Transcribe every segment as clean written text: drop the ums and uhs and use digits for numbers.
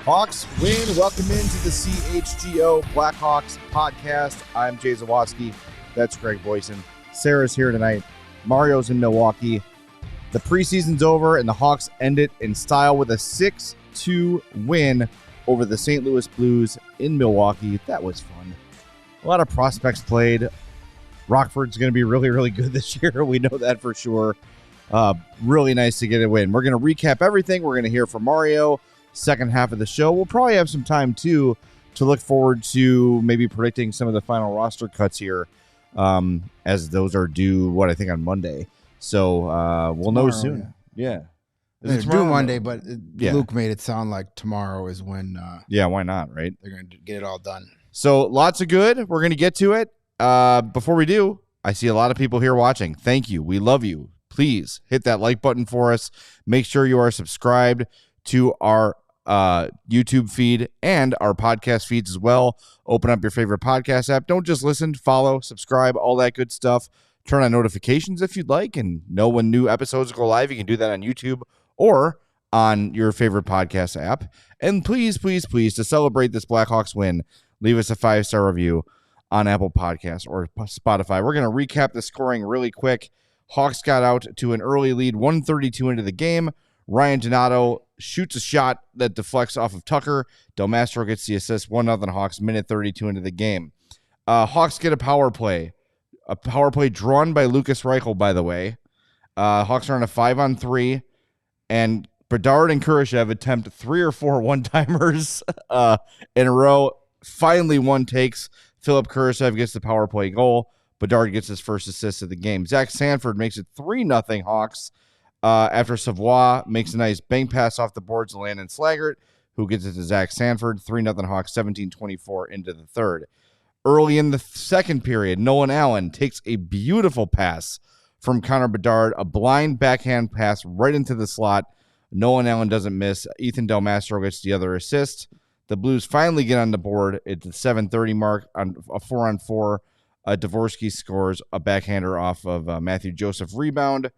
Hawks win. Welcome into the CHGO Blackhawks Podcast. I'm Jay Zawaski. That's Greg Boysen. Sarah's here tonight. Mario's in Milwaukee. The preseason's over, and the Hawks end it in style with a 6-2 win over the St. Louis Blues in Milwaukee. That was fun. A lot of prospects played. Rockford's going to be really, really good this year. We know that for sure. Really nice to get a win. We're going to recap everything. We're going to hear from Mario. Second half of the show. We'll probably have some time too to look forward to maybe predicting some of the final roster cuts here, as those are due, I think on Monday. So we'll know soon. Yeah. They're due Monday, but Luke made it sound like tomorrow is when why not, right? They're going to get it all done. So lots of good. We're going to get to it. Before we do, I see a lot of people here watching. Thank you. We love you. Please hit that like button for us. Make sure you are subscribed to our YouTube feed and our podcast feeds as well. Open up your favorite podcast app. Don't just listen, follow, subscribe, all that good stuff. Turn on notifications if you'd like and know when new episodes go live. You can do that on YouTube or on your favorite podcast app. And please, please, please, to celebrate this Blackhawks win, leave us a 5-star review on Apple Podcasts or Spotify. We're going to recap the scoring really quick. Hawks got out to an early lead, 1:32 into the game. Ryan Donato shoots a shot that deflects off of Tucker. Del Mastro gets the assist. 1-0 Hawks, minute 32 into the game. Hawks get a power play. A power play drawn by Lucas Reichel, by the way. Hawks are on a 5-on-3. And Bedard and Kurashev attempt 3 or 4 one-timers in a row. Finally, one takes. Philip Kurashev gets the power play goal. Bedard gets his first assist of the game. Zach Sanford makes it 3-0 Hawks. After Savoie makes a nice bank pass off the boards to Landon Slaggert, who gets it to Zach Sanford. 3-0 Hawks, 17:24 into the third. Early in the second period, Nolan Allen takes a beautiful pass from Connor Bedard, a blind backhand pass right into the slot. Nolan Allen doesn't miss. Ethan Del Mastro gets the other assist. The Blues finally get on the board at the 7:30 mark on a 4-on-4. Dvorsky scores a backhander off of Matthew Joseph rebound.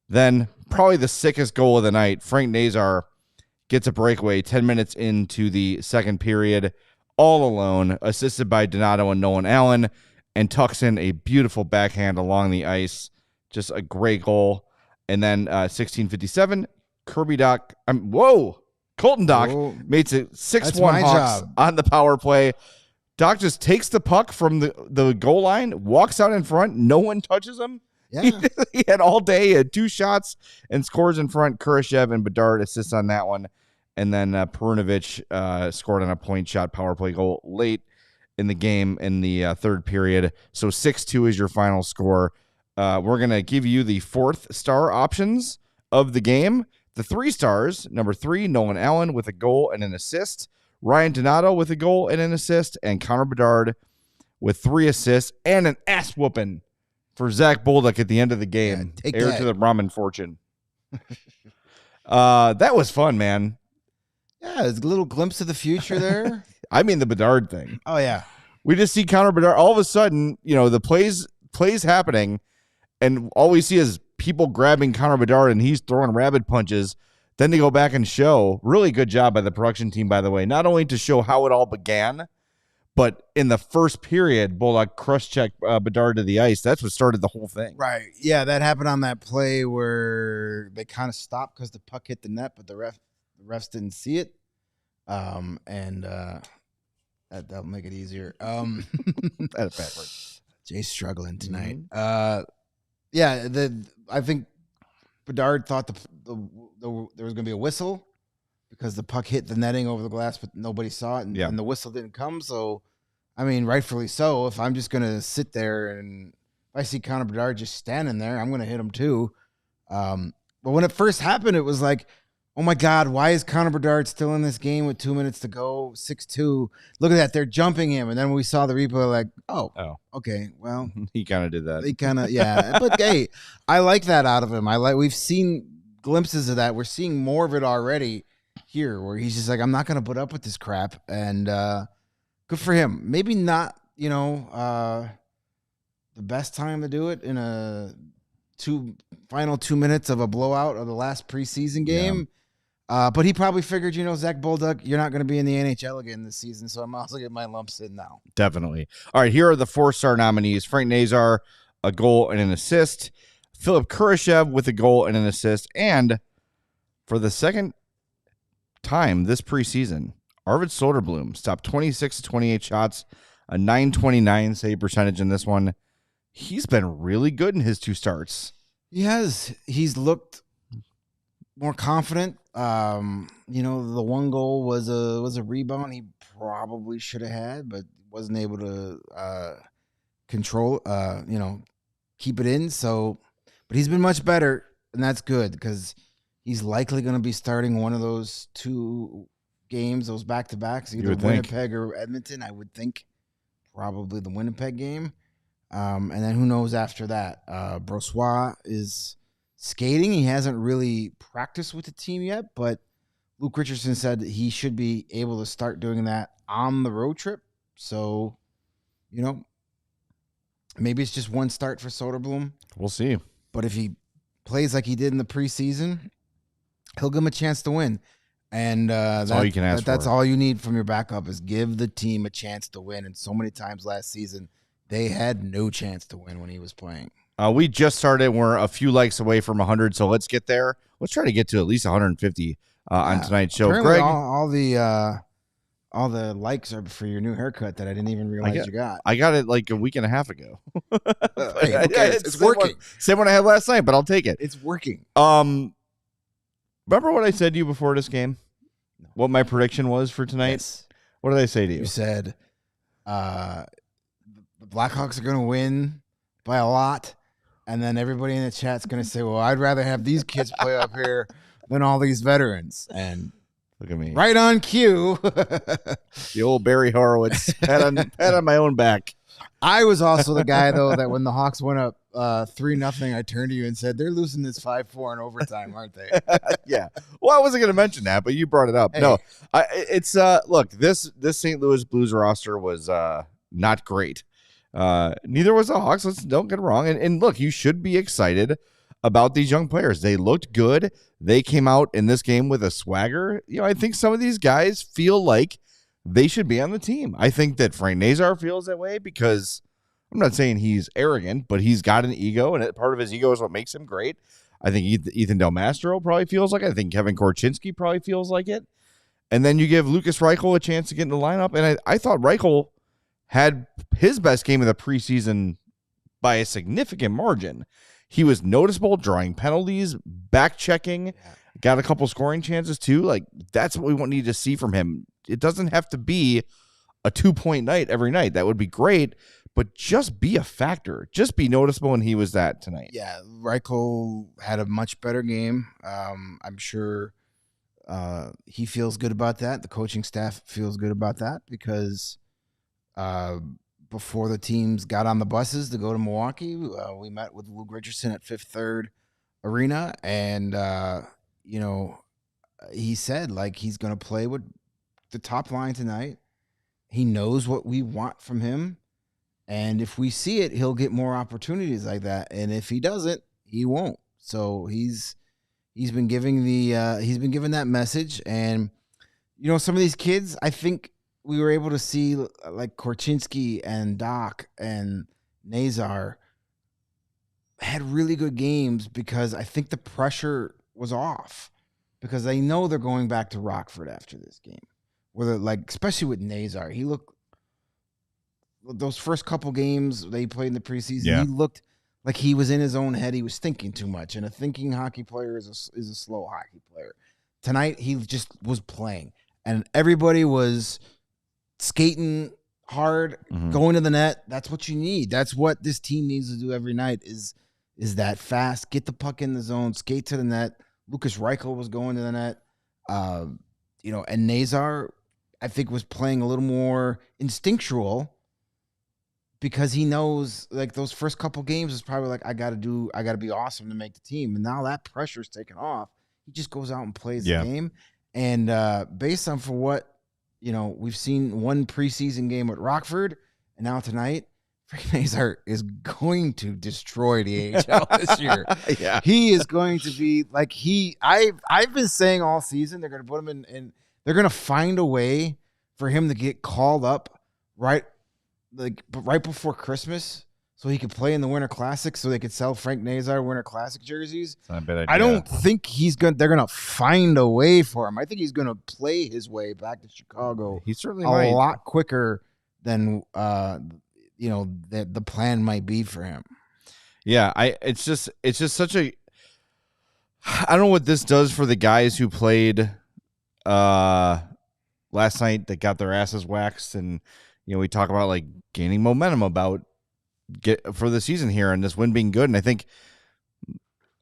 Then, probably the sickest goal of the night, Frank Nazar gets a breakaway 10 minutes into the second period, all alone, assisted by Donato and Nolan Allen, and tucks in a beautiful backhand along the ice. Just a great goal. And then 16:57, Colton Dock makes it 6-1 Hawks on the power play. Dock just takes the puck from the goal line, walks out in front, no one touches him. Yeah. He had all day. He had 2 shots and scores in front. Kurashev and Bedard assists on that one. And then Perunovic scored on a point shot power play goal late in the game in the third period. So 6-2 is your final score. We're going to give you the 4th star options of the game. The 3 stars, number 3, Nolan Allen with a goal and an assist. Ryan Donato with a goal and an assist. And Connor Bedard with 3 assists and an ass whooping for Zach Bolduc at the end of the game. Heir to the ramen fortune. That was fun, man. Yeah, it's a little glimpse of the future there. I mean the Bedard thing. Oh, yeah. We just see Connor Bedard. All of a sudden, the plays happening, and all we see is people grabbing Connor Bedard, and he's throwing rabbit punches. Then they go back and show. Really good job by the production team, by the way. Not only to show how it all began, but in the first period, Bolduc cross-checked Bedard to the ice. That's what started the whole thing. Right. Yeah, that happened on that play where they kind of stopped because the puck hit the net, but the refs didn't see it. That'll make it easier. That's backward. Jay's struggling tonight. Mm-hmm. I think Bedard thought there was going to be a whistle because the puck hit the netting over the glass, but nobody saw it, and the whistle didn't come. So, I mean, rightfully so. If I'm just going to sit there and I see Connor Bedard just standing there, I'm going to hit him too. But when it first happened, it was like, oh my God, why is Connor Bedard still in this game with 2 minutes to go? 6-2. Look at that. They're jumping him. And then when we saw the replay, like, oh, okay, well. He kind of did that. He kind of, yeah. But hey, I like that out of him. We've seen glimpses of that. We're seeing more of it already here where he's just like, I'm not going to put up with this crap. And good for him. Maybe not, the best time to do it in a final 2 minutes of a blowout of the last preseason game. Yeah. But he probably figured, Zach Bolduc, you're not going to be in the NHL again this season, so I'm also getting my lumps in now. Definitely. All right, here are the 4-star nominees. Frank Nazar, a goal and an assist. Philip Kurashev with a goal and an assist. And for the second time this preseason, Arvid Soderblom stopped 26 to 28 shots, a .929 save percentage in this one. He's been really good in his 2 starts. He has. He's looked more confident. The one goal was a rebound he probably should have had, but wasn't able to control, keep it in. So, but he's been much better, and that's good because he's likely going to be starting one of those 2 games, those back-to-backs, either Winnipeg or Edmonton. I would think probably the Winnipeg game. And then who knows after that? Brossoit is skating. He hasn't really practiced with the team yet, but Luke Richardson said that he should be able to start doing that on the road trip. So, maybe it's just one start for Soderblom. We'll see. But if he plays like he did in the preseason, he'll give him a chance to win. And that's all you can ask for. That's all you need from your backup is give the team a chance to win. And so many times last season, they had no chance to win when he was playing. We just started. We're a few likes away from 100, so let's get there. Let's try to get to at least 150 on tonight's show. Greg, all the likes are for your new haircut that I didn't even realize you got. I got it like a week and a half ago. It's working. Same one I had last night, but I'll take it. It's working. Remember what I said to you before this game? No. What my prediction was for tonight? Yes. What did I say to you? You said the Blackhawks are going to win by a lot. And then everybody in the chat's going to say, well, I'd rather have these kids play up here than all these veterans. And look at me. Right on cue. The old Barry Horowitz. Pat on my own back. I was also the guy, though, that when the Hawks went up 3-0, I turned to you and said, they're losing this 5-4 in overtime, aren't they? Yeah. Well, I wasn't going to mention that, but you brought it up. Hey. No, it's look, this St. Louis Blues roster was not great. Neither was the Hawks. Don't get it wrong. And look, you should be excited about these young players. They looked good. They came out in this game with a swagger. I think some of these guys feel like they should be on the team. I think that Frank Nazar feels that way because I'm not saying he's arrogant, but he's got an ego, and part of his ego is what makes him great. I think Ethan Del Mastro probably feels like it. I think Kevin Korchinski probably feels like it. And then you give Lucas Reichel a chance to get in the lineup, and I thought Reichel had his best game of the preseason by a significant margin. He was noticeable, drawing penalties, back-checking, got a couple scoring chances too. Like, that's what we need to see from him. It doesn't have to be a 2-point night every night. That would be great, but just be a factor. Just be noticeable, and he was that tonight. Yeah, Reichel had a much better game. I'm sure he feels good about that. The coaching staff feels good about that because before the teams got on the buses to go to Milwaukee, we met with Luke Richardson at Fifth Third Arena, and he said like he's going to play with the top line tonight. He knows what we want from him, and if we see it, he'll get more opportunities like that. And if he doesn't, he won't. So he's been giving that message, and some of these kids, I think we were able to see like Korchinski and Doc and Nazar had really good games because I think the pressure was off because they know they're going back to Rockford after this game. Whether especially with Nazar, he looked those first couple games they played in the preseason. Yeah. He looked like he was in his own head. He was thinking too much, and a thinking hockey player is a slow hockey player. Tonight he just was playing, and everybody was skating hard, going to the net. That's what you need. That's what this team needs to do every night is that fast, get the puck in the zone, skate to the net. Lucas Reichel was going to the net. And Nazar, I think, was playing a little more instinctual because he knows, like, those first couple games is probably like, I got to be awesome to make the team. And now that pressure's taken off. He just goes out and plays the game. And based on for what, we've seen one preseason game with Rockford, and now tonight, Frank Nazar is going to destroy the AHL this year. Yeah. He is going to be like I've been saying all season they're going to put him in they're going to find a way for him to get called up right before Christmas so he could play in the Winter Classic so they could sell Frank Nazar Winter Classic jerseys. It's not a bad idea. I don't think they're going to find a way for him. I think he's going to play his way back to Chicago. He certainly a lot quicker than the plan might be for him. Yeah, it's just such a, I don't know what this does for the guys who played last night that got their asses waxed, and we talk about like gaining momentum for the season here and this win being good, and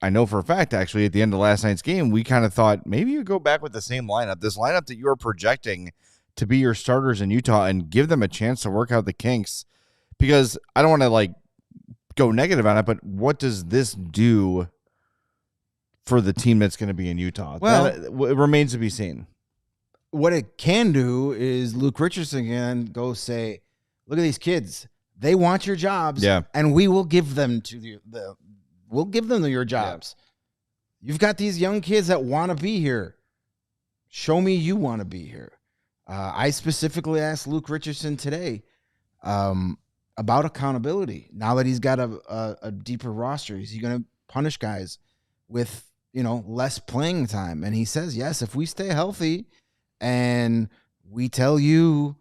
I know for a fact actually at the end of last night's game we kind of thought maybe you go back with the same lineup, this lineup that you are projecting to be your starters in Utah, and give them a chance to work out the kinks. Because I don't want to go negative on it, but what does this do for the team that's going to be in Utah? Well, it remains to be seen. What it can do is Luke Richardson can go say, "Look at these kids; they want your jobs, and we will give them to we'll give them your jobs. Yeah. You've got these young kids that want to be here. Show me you want to be here." I specifically asked Luke Richardson today. About accountability. Now that he's got a deeper roster, is he going to punish guys with, less playing time? And he says, yes, if we stay healthy and we tell you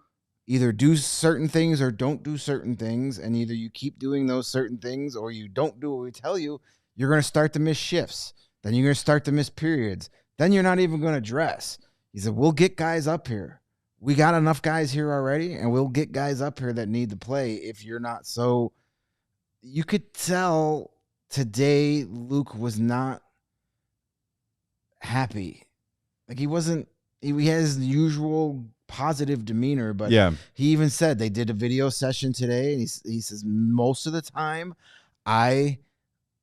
either do certain things or don't do certain things, and either you keep doing those certain things or you don't do what we tell you, you're going to start to miss shifts. Then you're going to start to miss periods. Then you're not even going to dress. He said, we'll get guys up here. We got enough guys here already, and we'll get guys up here that need to play if you're not. So you could tell today Luke was not happy. Like he wasn't – he has the usual positive demeanor, but he even said they did a video session today, and he says most of the time I'm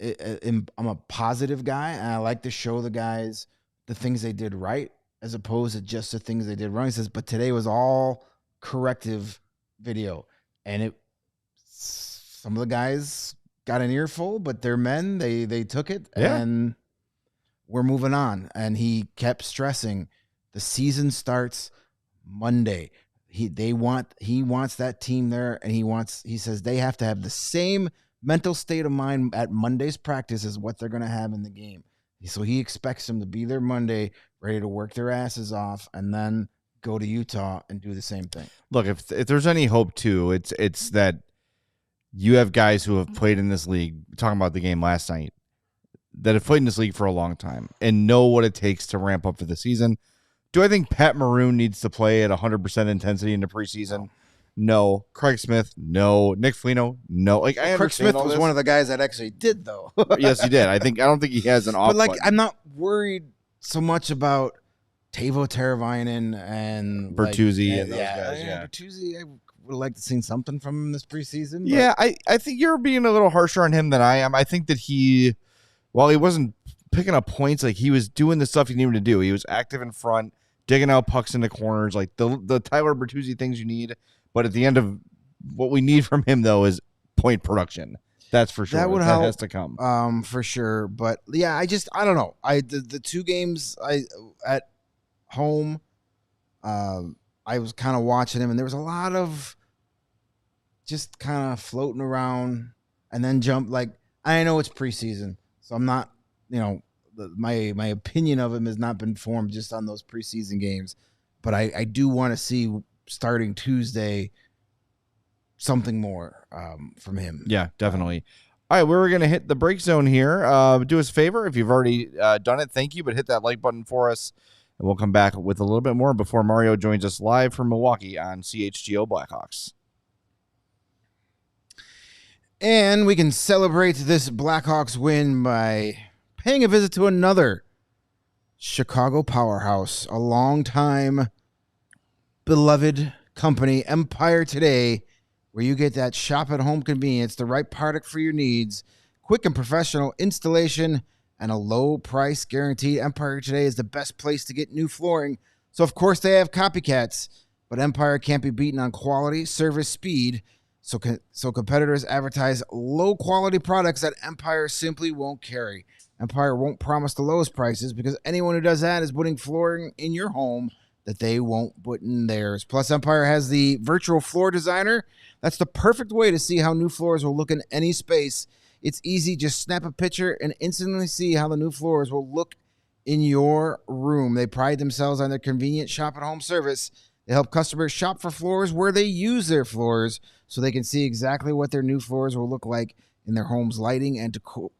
a positive guy, and I like to show the guys the things they did right, as opposed to just the things they did wrong. He says, but today was all corrective video. And some of the guys got an earful, but they're men. They took it, and we're moving on. And he kept stressing, the season starts Monday. He wants that team there, and he says they have to have the same mental state of mind at Monday's practice as what they're going to have in the game. So he expects them to be there Monday, ready to work their asses off, and then go to Utah and do the same thing. Look, if there's any hope too, it's that you have guys who have played in this league, talking about the game last night, that have played in this league for a long time and know what it takes to ramp up for the season. Do I think Pat Maroon needs to play at 100% intensity in the preseason? No. Craig Smith? No. Nick Foligno? No. Craig Smith was one of the guys that actually did, though. Yes, he did. I don't think he has an off. But I'm not worried so much about Teuvo Teravainen and Bertuzzi and those guys. Bertuzzi, I would have liked to see something from him this preseason. Yeah, I think you're being a little harsher on him than I am. I think that while he wasn't picking up points, he was doing the stuff he needed to do. He was active in front, digging out pucks in the corners, the Tyler Bertuzzi things you need. But at the end of what we need from him, though, is point production. That's for sure. That has to come. For sure. But yeah, I don't know. The two games at home, I was kind of watching him, and there was a lot of just kind of floating around and then jump. I know it's preseason, so I'm not, my opinion of him has not been formed just on those preseason games. But I do want to see, starting Tuesday, something more from him. Yeah, definitely. All right, we're going to hit the break zone here. Do us a favor. If you've already done it, thank you, but hit that like button for us, and we'll come back with a little bit more before Mario joins us live from Milwaukee on CHGO Blackhawks. And we can celebrate this Blackhawks win by paying a visit to another Chicago powerhouse, a longtime beloved company, Empire Today, where you get that shop-at-home convenience, the right product for your needs, quick and professional installation, and a low price guaranteed. Empire Today is the best place to get new flooring. So, of course, they have copycats, but Empire can't be beaten on quality, service, speed. So competitors advertise low-quality products that Empire simply won't carry. Empire won't promise the lowest prices because anyone who does that is putting flooring in your home that they won't put in theirs. Plus, Empire has the virtual floor designer. That's the perfect way to see how new floors will look in any space. It's easy. Just snap a picture and instantly see how the new floors will look in your room. They pride themselves on their convenient shop-at-home service. They help customers shop for floors where they use their floors so they can see exactly what their new floors will look like in their home's lighting and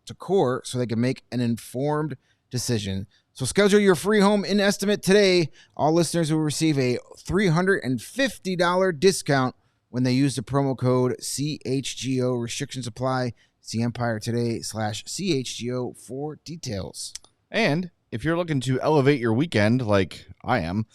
decor so they can make an informed decision. So schedule your free home in estimate today. All listeners will receive a $350 discount when they use the promo code CHGO. Restrictions apply. See Empire Today/CHGO for details. And if you're looking to elevate your weekend like I am,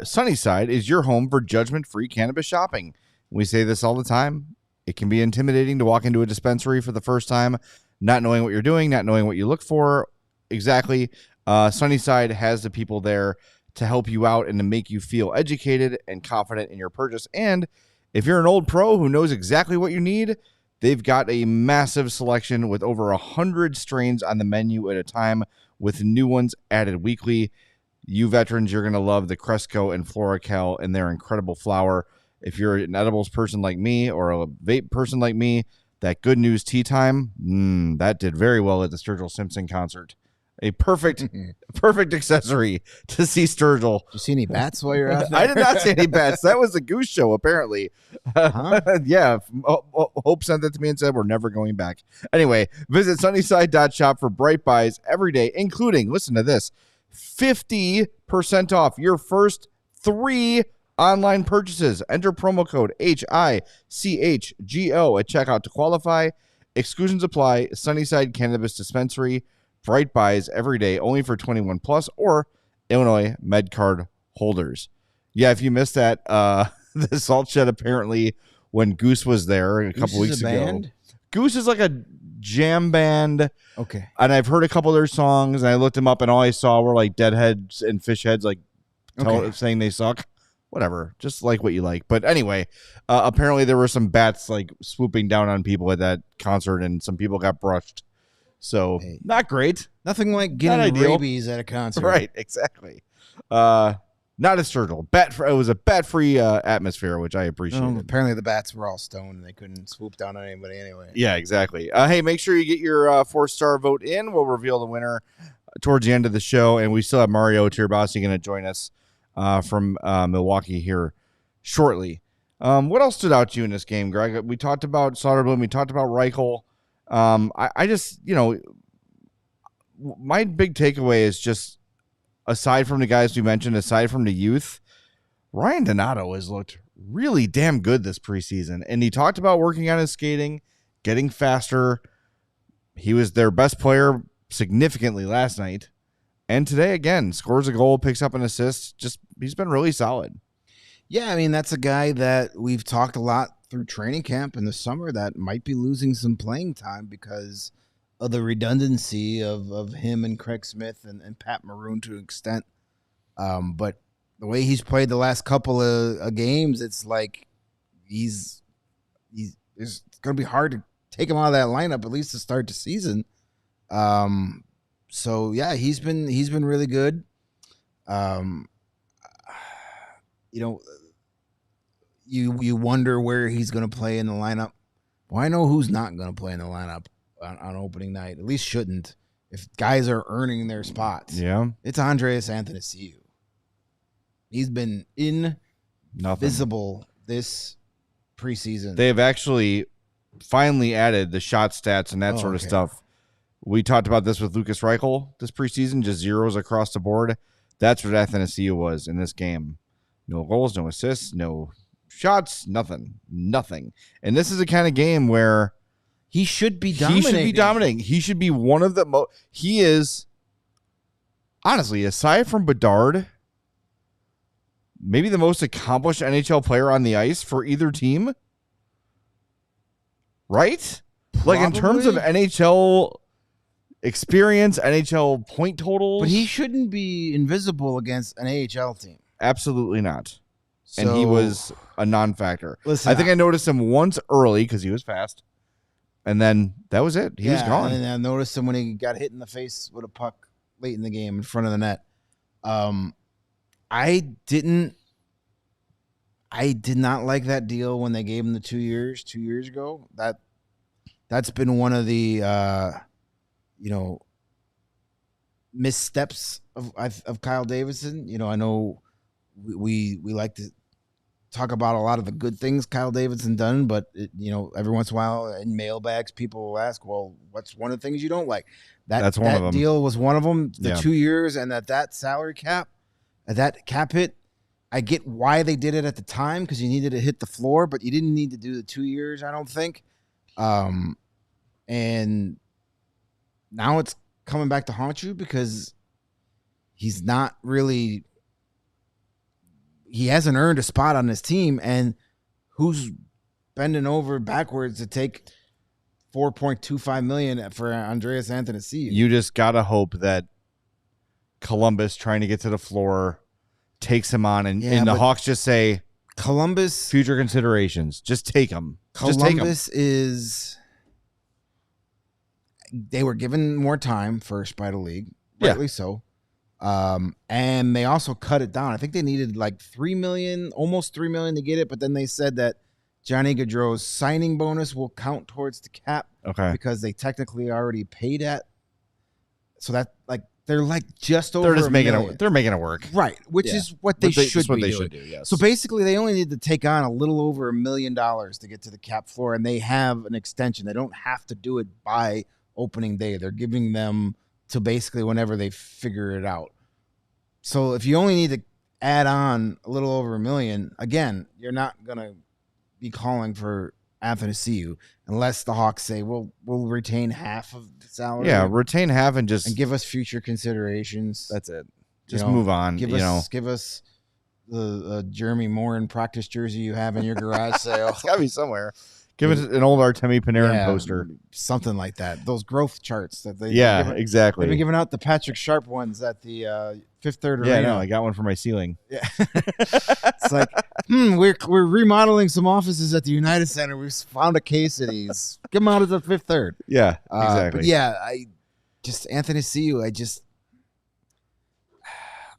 Sunnyside is your home for judgment-free cannabis shopping. We say this all the time. It can be intimidating to walk into a dispensary for the first time, not knowing what you're doing, not knowing what you look for exactly. Sunnyside has the people there to help you out and to make you feel educated and confident in your purchase. And if you're an old pro who knows exactly what you need, they've got a massive selection with over 100 strains on the menu at a time, with new ones added weekly. You veterans, you're going to love the Cresco and Floracal and their incredible flower. If you're an edibles person like me or a vape person like me, that Good News Tea Time, that did very well at the Sturgill Simpson concert. A perfect accessory to see Sturgill. Did you see any bats while you're out there? I did not see any bats. That was a goose show, apparently. Huh? Yeah. Hope sent that to me and said we're never going back. Anyway, visit sunnyside.shop for bright buys every day, including, listen to this, 50% off your first 3 online purchases. Enter promo code HICHGO at checkout to qualify. Exclusions apply. Sunnyside Cannabis Dispensary. Bright buys every day, only for 21 plus or Illinois MedCard holders. Yeah, if you missed that, the Salt Shed, apparently when Goose was there a couple weeks ago. Band? Goose is like a jam band. Okay. And I've heard a couple of their songs, and I looked them up, and all I saw were like deadheads and fish heads, like saying they suck. Whatever, just like what you like. But anyway, apparently there were some bats like swooping down on people at that concert, and some people got brushed. So not great. Nothing like getting rabies at a concert. Right, exactly. Not a Sturgill. It was a bat-free atmosphere, which I appreciate. Apparently the bats were all stoned and they couldn't swoop down on anybody anyway. Yeah, exactly. Hey, make sure you get your 4-star vote in. We'll reveal the winner towards the end of the show, and we still have Mario Tirabassi going to join us from Milwaukee here shortly. What else stood out to you in this game, Greg? We talked about Soderblom. We talked about Reichel. I just, my big takeaway is just, aside from the guys we mentioned, aside from the youth, Ryan Donato has looked really damn good this preseason. And he talked about working on his skating, getting faster. He was their best player significantly last night. And today, again, scores a goal, picks up an assist. He's been really solid. Yeah, I mean, that's a guy that we've talked a lot through training camp in the summer that might be losing some playing time because of the redundancy of him and Craig Smith and Pat Maroon to an extent. But the way he's played the last couple of games, it's like it's going to be hard to take him out of that lineup, at least to start the season. So yeah, he's been really good. You wonder where he's going to play in the lineup. Well, I know who's not going to play in the lineup on opening night. At least shouldn't. If guys are earning their spots. Yeah. It's Andreas Athanasiou. He's been invisible this preseason. They have actually finally added the shot stats and that sort of stuff. We talked about this with Lucas Reichel this preseason, just zeros across the board. That's what Athanasiou was in this game. No goals, no assists, no shots, nothing. And this is a kind of game where He should be dominating. He should be dominating. He should be one of the most. He is, honestly, aside from Bedard, maybe the most accomplished NHL player on the ice for either team. Right? Probably. Like in terms of NHL experience, NHL point totals. But he shouldn't be invisible against an AHL team. Absolutely not. And he was a non-factor. Listen, I think I noticed him once early because he was fast. And then that was it. He was gone. And I noticed him when he got hit in the face with a puck late in the game in front of the net. I did not like that deal when they gave him the 2 years 2 years ago. That's been one of the missteps of Kyle Davidson. I know we like to talk about a lot of the good things Kyle Davidson done, but every once in a while in mailbags, people will ask, well, what's one of the things you don't like? That's one of them. Deal was one of them, the 2 years, and that salary cap, that cap hit. I get why they did it at the time because you needed to hit the floor, but you didn't need to do the 2 years, I don't think. And now it's coming back to haunt you because he's not really. He hasn't earned a spot on this team, and who's bending over backwards to take $4.25 million for Andreas Athanasiou? You just gotta hope that Columbus, trying to get to the floor, takes him on, and the Hawks just say, Columbus future considerations, just take him. Columbus is. They were given more time first by the league, rightly so. And they also cut it down. I think they needed like $3 million, almost $3 million to get it. But then they said that Johnny Gaudreau's signing bonus will count towards the cap because they technically already paid at. So that they're just over. They're making it work, right? Which is what they should do. Yes. So basically, they only need to take on a little over $1 million to get to the cap floor, and they have an extension. They don't have to do it by opening day. They're giving them to basically whenever they figure it out. So if you only need to add on a little over $1 million, again, you're not going to be calling for Athanasiou unless the Hawks say, well, we'll retain half of the salary. Yeah, retain half and give us future considerations. That's it. Just move on. Give us the Jeremy Morin practice jersey you have in your garage sale. It's got to be somewhere. Give us an old Artemi Panarin poster. Something like that. Those growth charts that they exactly. They've been giving out the Patrick Sharp ones at the Fifth Third Arena. Yeah, no, I got one for my ceiling. Yeah. It's like, we're remodeling some offices at the United Center. We found a case of these. Give them out at the Fifth Third. Yeah, exactly. But yeah, Athanasiou,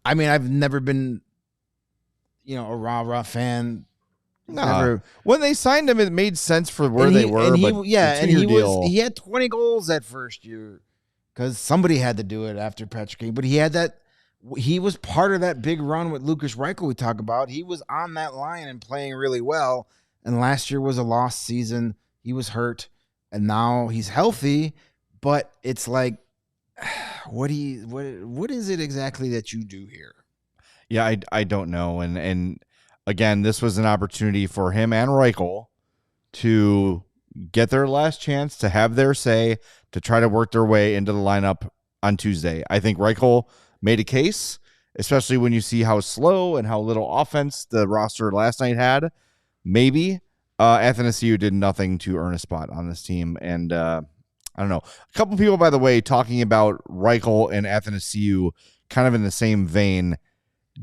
I've never been, a rah-rah fan. No, when they signed him, it made sense for where they were. He had 20 goals that first year because somebody had to do it after Patrick Kane. But he was part of that big run with Lucas Reichel we talk about. He was on that line and playing really well. And last year was a lost season. He was hurt, and now he's healthy. But it's like, what is it exactly that you do here? Yeah, I don't know, and. Again, this was an opportunity for him and Reichel to get their last chance to have their say, to try to work their way into the lineup on Tuesday. I think Reichel made a case, especially when you see how slow and how little offense the roster last night had. Maybe Athanasiou did nothing to earn a spot on this team. And I don't know. A couple people, by the way, talking about Reichel and Athanasiou kind of in the same vein.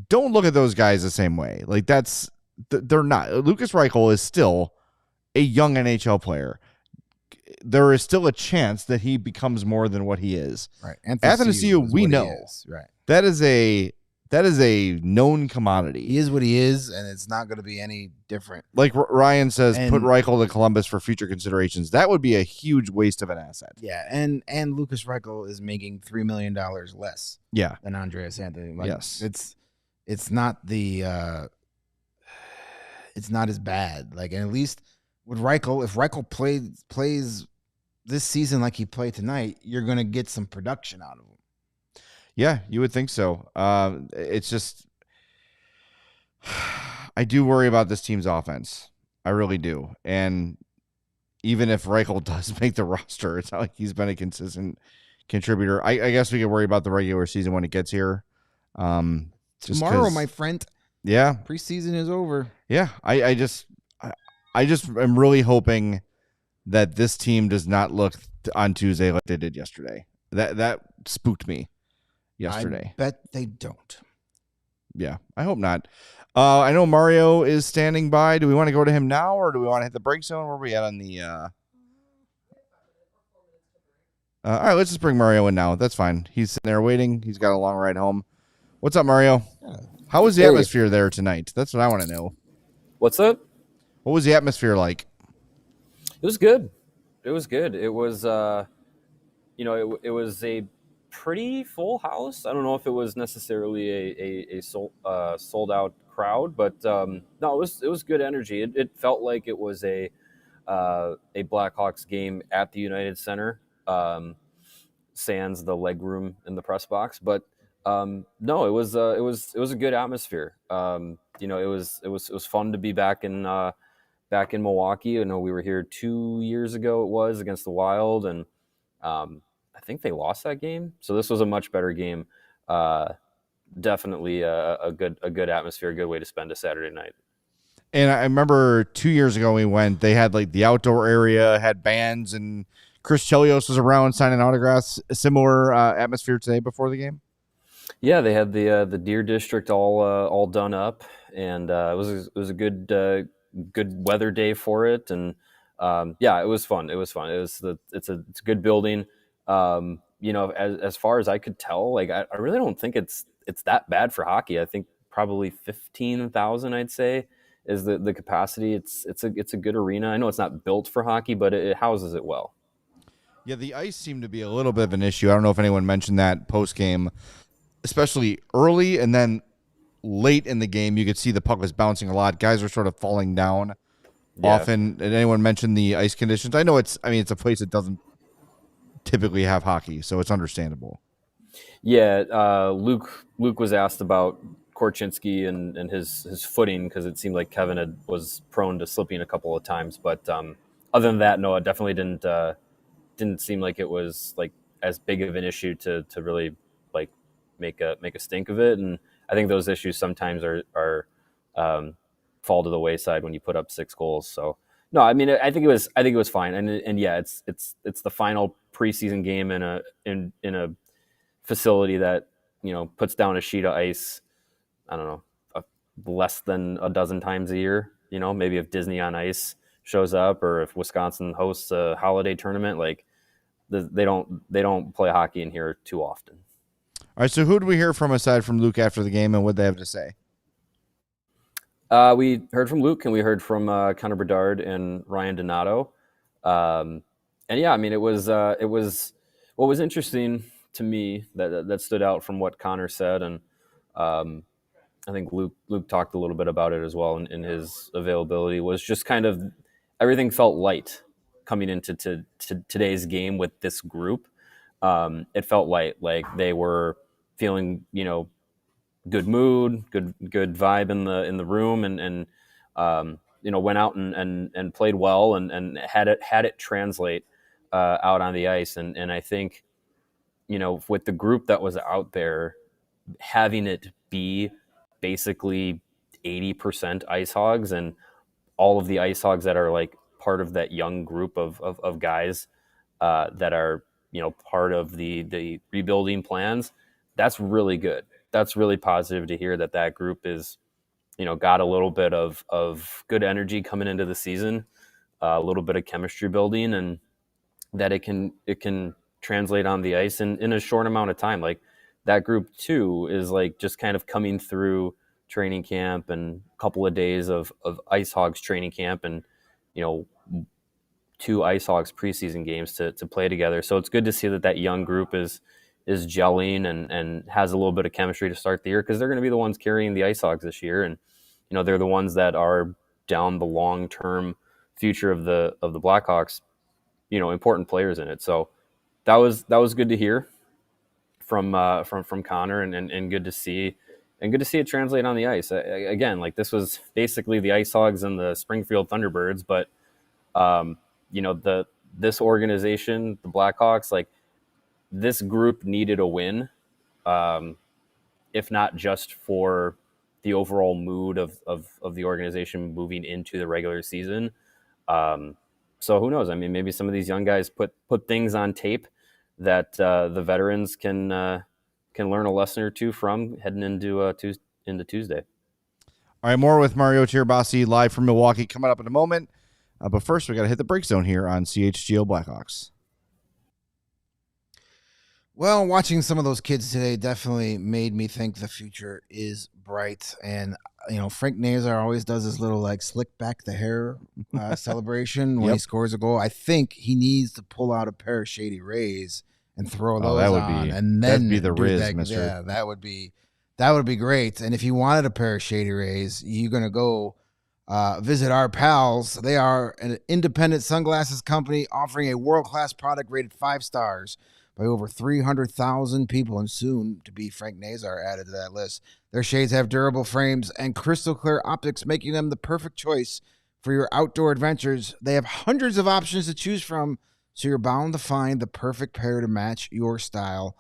Don't look at those guys the same way. Like they're not. Lucas Reichel is still a young NHL player. There is still a chance that he becomes more than what he is. Right. Athanasiou, we know. Right. That is a known commodity. He is what he is, and it's not going to be any different. Like Ryan says, put Reichel to Columbus for future considerations. That would be a huge waste of an asset. Yeah, and Lucas Reichel is making $3 million less. Yeah. Than Andreas Anthony. Yes. It's not it's not as bad. Like, and at least with Reichel, if Reichel plays this season like he played tonight, you're going to get some production out of him. Yeah, you would think so. It's just, I do worry about this team's offense. I really do. And, even if Reichel does make the roster, it's not like he's been a consistent contributor. I guess we can worry about the regular season when it gets here. Tomorrow, my friend. Yeah. Preseason is over. Yeah. I just am really hoping that this team does not look on Tuesday like they did yesterday. That spooked me yesterday. I bet they don't. Yeah, I hope not. I know Mario is standing by. Do we want to go to him now, or do we want to hit the break zone? Where are we at on the... all right, let's just bring Mario in now. That's fine. He's sitting there waiting. He's got a long ride home. What's up, Mario? How was the atmosphere there tonight? That's what I want to know. What's up? What was the atmosphere like? It was good. It was good. It was, it was a pretty full house. I don't know if it was necessarily a sold out crowd, but no, it was good energy. It felt like it was a Blackhawks game at the United Center, sans the leg room in the press box. But no, it was a good atmosphere. It was fun to be back in Milwaukee. I know we were here 2 years ago. It was against the Wild, and I think they lost that game. So this was a much better game. Definitely a good atmosphere, a good way to spend a Saturday night. And I remember 2 years ago we went. They had like the outdoor area, had bands, and Chris Chelios was around signing autographs. A similar atmosphere today before the game. Yeah, they had the Deer District all done up, and it was a good weather day for it, and yeah, it was fun. It's a good building. As far as I could tell, like I really don't think it's that bad for hockey. I think probably 15,000, I'd say, is the capacity. It's a good arena. I know it's not built for hockey, but it houses it well. Yeah, the ice seemed to be a little bit of an issue. I don't know if anyone mentioned that post game, especially early and then late in the game. You could see the puck was bouncing a lot. Guys were sort of falling down often. Did anyone mention the ice conditions? I know it's a place that doesn't typically have hockey, so it's understandable. Yeah, Luke was asked about Korchinski and his footing, because it seemed like Kevin was prone to slipping a couple of times. But other than that, no, it definitely didn't seem like it was like as big of an issue to really like make a stink of it. And I think those issues sometimes are fall to the wayside when you put up 6 goals. So no, I mean, I think it was fine. And yeah, it's the final preseason game in a facility that, puts down a sheet of ice, I don't know, less than a dozen times a year. Maybe if Disney on Ice shows up, or if Wisconsin hosts a holiday tournament, like they don't play hockey in here too often. All right, so who did we hear from aside from Luke after the game, and what they have to say? We heard from Luke, and we heard from Connor Bedard and Ryan Donato. And yeah, I mean, it was what was interesting to me that stood out from what Connor said, and I think Luke talked a little bit about it as well in his availability, was just kind of everything felt light coming into today's game with this group. It felt light, like they were feeling, good mood, good vibe in the room, and went out and played well, and had it translate out on the ice. And I think, with the group that was out there, having it be basically 80% Ice Hogs, and all of the Ice Hogs that are like part of that young group of guys that are, part of the rebuilding plans, that's really good. That's really positive to hear that group is, got a little bit of good energy coming into the season, a little bit of chemistry building, and that it can translate on the ice in a short amount of time. Like that group too is like just kind of coming through training camp and a couple of days of Ice Hogs training camp, and 2 Ice Hogs preseason games to play together. So it's good to see that young group is gelling and has a little bit of chemistry to start the year, because they're going to be the ones carrying the Ice Hogs this year, and they're the ones that are down the long-term future of the Blackhawks, important players in it. So that was good to hear from Connor, and good to see. And good to see it translate on the ice. Again, like this was basically the Ice Hogs and the Springfield Thunderbirds, but this organization, the Blackhawks, like this group needed a win, if not just for the overall mood of the organization moving into the regular season. So who knows? I mean, maybe some of these young guys put things on tape that the veterans can learn a lesson or two from heading into Tuesday. All right, more with Mario Tirabassi live from Milwaukee coming up in a moment. But first, we got to hit the break zone here on CHGO Blackhawks. Well, watching some of those kids today definitely made me think the future is bright. And, Frank Nazar always does his little slick back the hair celebration when he scores a goal. I think he needs to pull out a pair of Shady Rays and throw those on. And then that'd be the Riz, mister. Yeah, that would be great. And if you wanted a pair of Shady Rays, you're going to go visit our pals. They are an independent sunglasses company offering a world-class product rated 5 stars by over 300,000 people, and soon to be Frank Nazar added to that list. Their shades have durable frames and crystal clear optics, making them the perfect choice for your outdoor adventures. They have hundreds of options to choose from, so you're bound to find the perfect pair to match your style.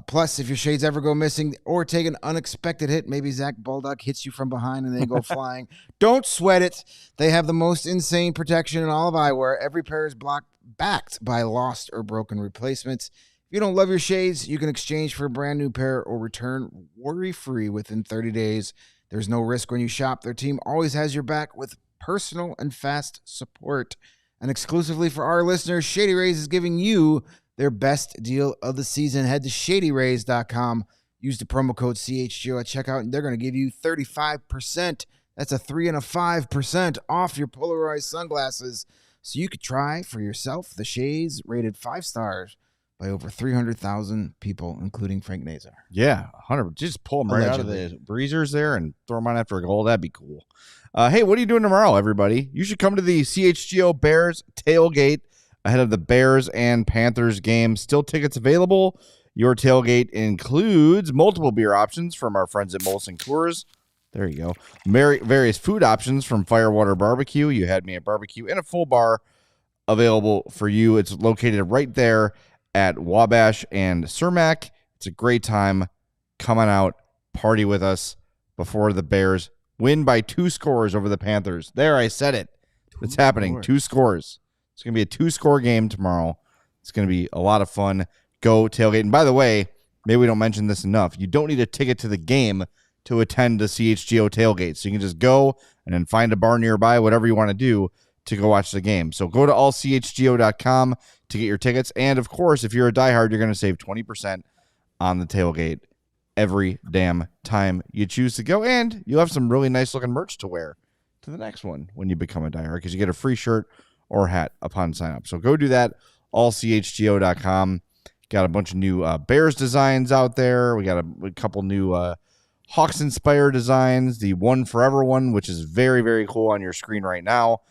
Plus, if your shades ever go missing or take an unexpected hit, maybe Zach Baldock hits you from behind and they go flying, don't sweat it. They have the most insane protection in all of eyewear. Every pair is backed by lost or broken replacements. If you don't love your shades, you can exchange for a brand new pair or return worry-free within 30 days. There's no risk when you shop. Their team always has your back with personal and fast support. And exclusively for our listeners, Shady Rays is giving you their best deal of the season. Head to shadyrays.com. Use the promo code CHGO at checkout, and they're going to give you 35%. That's a 3 and a 5% off your polarized sunglasses. So you could try for yourself the shades rated 5 stars by over 300,000 people, including Frank Nazar. Yeah, 100. Just pull them right out of the breezers there and throw them on after a goal. That'd be cool. Hey, what are you doing tomorrow, everybody? You should come to the CHGO Bears tailgate ahead of the Bears and Panthers game. Still tickets available. Your tailgate includes multiple beer options from our friends at Molson Coors. There you go. Various food options from Firewater Barbecue. You had me at barbecue, and a full bar available for you. It's located right there at Wabash and Cermak. It's a great time. Come on out, party with us before the Bears win by 2 scores over the Panthers. There, I said it. It's happening. 2 scores. It's going to be a 2-score game tomorrow. It's going to be a lot of fun. Go tailgate. And by the way, maybe we don't mention this enough. You don't need a ticket to the game to attend the CHGO tailgate. So you can just go and then find a bar nearby, whatever you want to do to go watch the game. So go to allchgo.com to get your tickets. And, of course, if you're a diehard, you're going to save 20% on the tailgate every damn time you choose to go. And you'll have some really nice-looking merch to wear to the next one when you become a diehard, because you get a free shirt or hat upon sign up. So go do that, allchgo.com. Got a bunch of new Bears designs out there. We got a couple new Hawks Inspire designs, the One Forever one, which is very, very cool on your screen right now.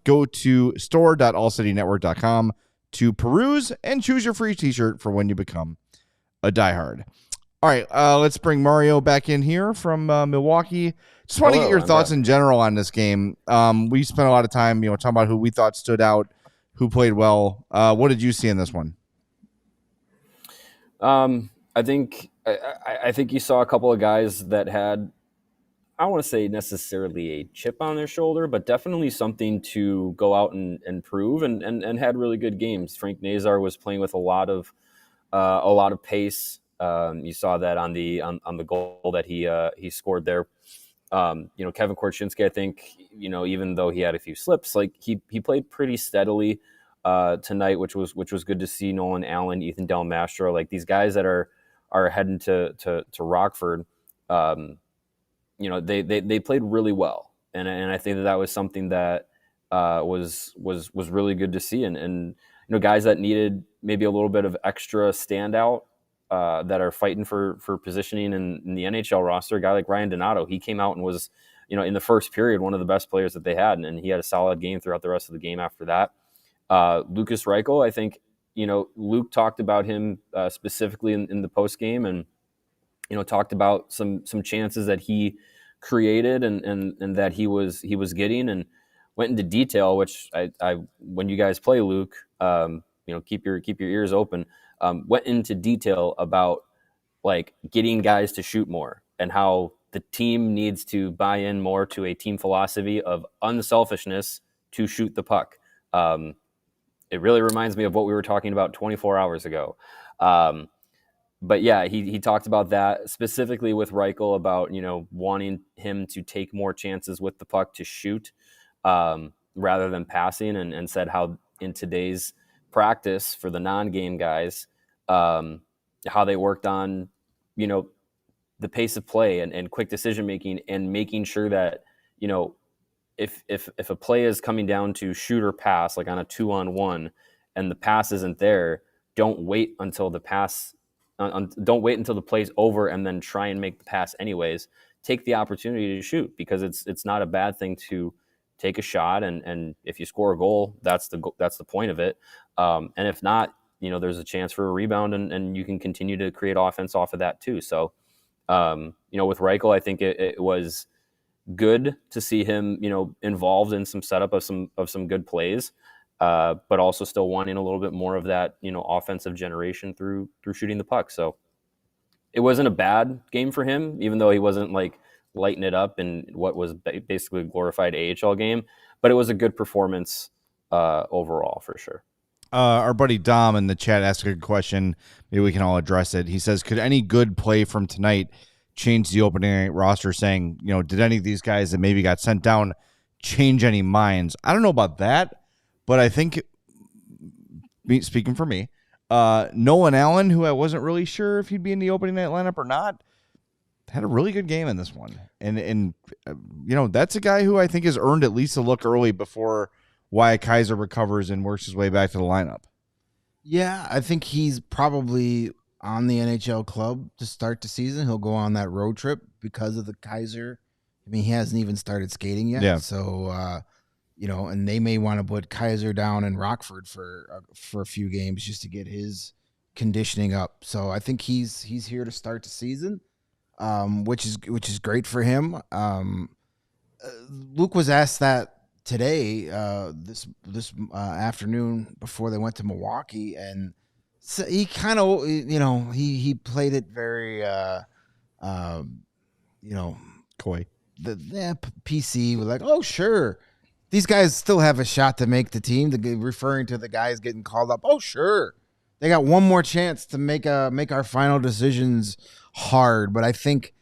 Go to store.allcitynetwork.com to peruse and choose your free t-shirt for when you become a diehard. All right, let's bring Mario back in here from Milwaukee. Just want to get your thoughts in general on this game. We spent a lot of time, talking about who we thought stood out, who played well. What did you see in this one? I think you saw a couple of guys that had, I don't want to say necessarily a chip on their shoulder, but definitely something to go out and prove, and had really good games. Frank Nazar was playing with a lot of pace. You saw that on the goal that he scored there. Kevin Korchinski, I think, even though he had a few slips, he played pretty steadily tonight, which was good to see. Nolan Allen, Ethan Del Mastro, these guys that are heading to Rockford, they played really well, and I think that was something that was really good to see, and guys that needed maybe a little bit of extra standout, that are fighting for positioning in the NHL roster. A guy like Ryan Donato, he came out and was, in the first period, one of the best players that they had, and he had a solid game throughout the rest of the game after that. Lucas Reichel, I think, Luke talked about him specifically in the post game, and talked about some chances that he created and that he was getting. And went into detail, which I when you guys play Luke, keep your ears open. Went into detail about like getting guys to shoot more and how the team needs to buy in more to a team philosophy of unselfishness to shoot the puck. It really reminds me of what we were talking about 24 hours ago. But yeah, he talked about that specifically with Reichel about, wanting him to take more chances with the puck to shoot rather than passing, and said how in today's practice for the non-game guys, how they worked on, the pace of play and quick decision making, and making sure that, if a play is coming down to shoot or pass, like on a 2-on-1, and the pass isn't there, don't wait until the play's over and then try and make the pass anyways. Take the opportunity to shoot, because it's not a bad thing to take a shot, and if you score a goal, that's the point of it. And if not, there's a chance for a rebound, and you can continue to create offense off of that too. So, with Reichel, I think it was good to see him, involved in some setup of some good plays, but also still wanting a little bit more of that, offensive generation through shooting the puck. So it wasn't a bad game for him, even though he wasn't like lighting it up in what was basically a glorified AHL game, but it was a good performance overall for sure. Our buddy Dom in the chat asked a good question. Maybe we can all address it. He says, could any good play from tonight change the opening night roster? Saying, did any of these guys that maybe got sent down change any minds? I don't know about that, but I think, speaking for me, Nolan Allen, who I wasn't really sure if he'd be in the opening night lineup or not, had a really good game in this one. And that's a guy who I think has earned at least a look early before Wyatt Kaiser recovers and works his way back to the lineup. Yeah, I think he's probably on the NHL club to start the season. He'll go on that road trip because of the Kaiser. I mean, he hasn't even started skating yet. Yeah. So, and they may want to put Kaiser down in Rockford for a few games just to get his conditioning up. So I think he's here to start the season, which is great for him. Luke was asked that today, this afternoon before they went to Milwaukee, and so he kind of, he played it very, Coy. PC was like, oh sure, these guys still have a shot to make the team. Referring to the guys getting called up. Oh sure, they got one more chance to make our final decisions hard. But I think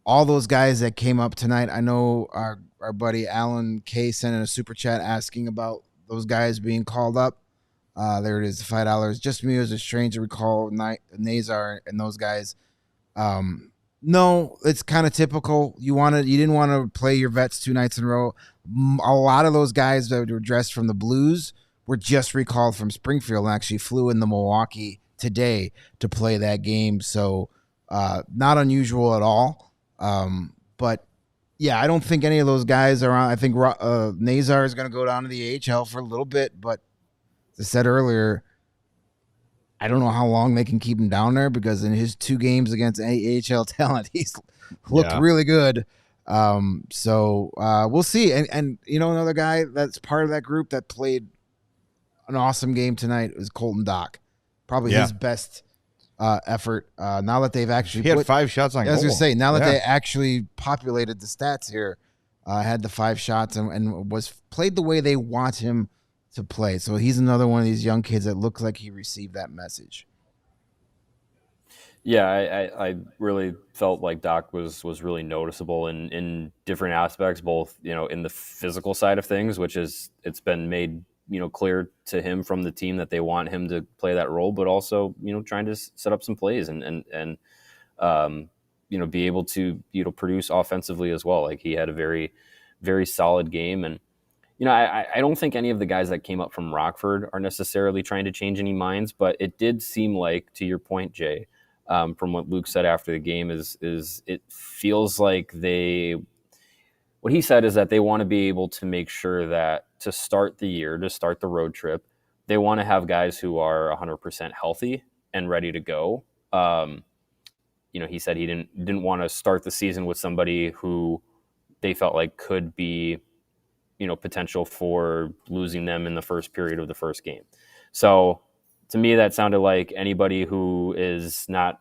all those guys that came up tonight, I know our buddy Alan K sent in a super chat asking about those guys being called up. There it is, $5. Just me as a stranger recall Nazar and those guys. No, it's kind of typical. You didn't want to play your vets 2 nights in a row. A lot of those guys that were dressed from the Blues were just recalled from Springfield and actually flew into Milwaukee today to play that game. So not unusual at all. But yeah, I don't think any of those guys are on. I think Nazar is going to go down to the AHL for a little bit, but as I said earlier, I don't know how long they can keep him down there, because in his 2 games against AHL talent, he's looked really good. So we'll see. And another guy that's part of that group that played an awesome game tonight was Colton Dock. Probably his best effort. Now that they've actually had 5 shots on goal. I was going to say, now that they actually populated the stats here, had the 5 shots and was played the way they want him to play. So he's another one of these young kids that looks like he received that message. Yeah, I really felt like Doc was really noticeable in different aspects, both, in the physical side of things, which is, it's been made, clear to him from the team that they want him to play that role, but also, trying to set up some plays and be able to, produce offensively as well. Like, he had a very, very solid game. And, I don't think any of the guys that came up from Rockford are necessarily trying to change any minds, but it did seem like, to your point, Jay, from what Luke said after the game, is it feels like what he said is that they want to be able to make sure that to start the year, to start the road trip, they want to have guys who are 100% healthy and ready to go. He said he didn't want to start the season with somebody who they felt like could be potential for losing them in the first period of the first game. So to me, that sounded like anybody who is not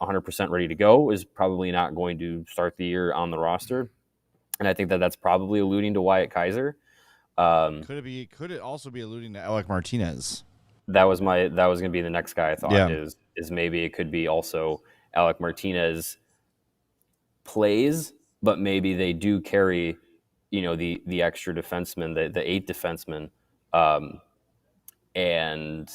100% ready to go is probably not going to start the year on the roster. And I think that's probably alluding to Wyatt Kaiser. Could it also be alluding to Alec Martinez? That was going to be the next guy I thought is maybe it could be also Alec Martinez plays, but maybe they do carry, the extra defenseman, the 8 defenseman, and,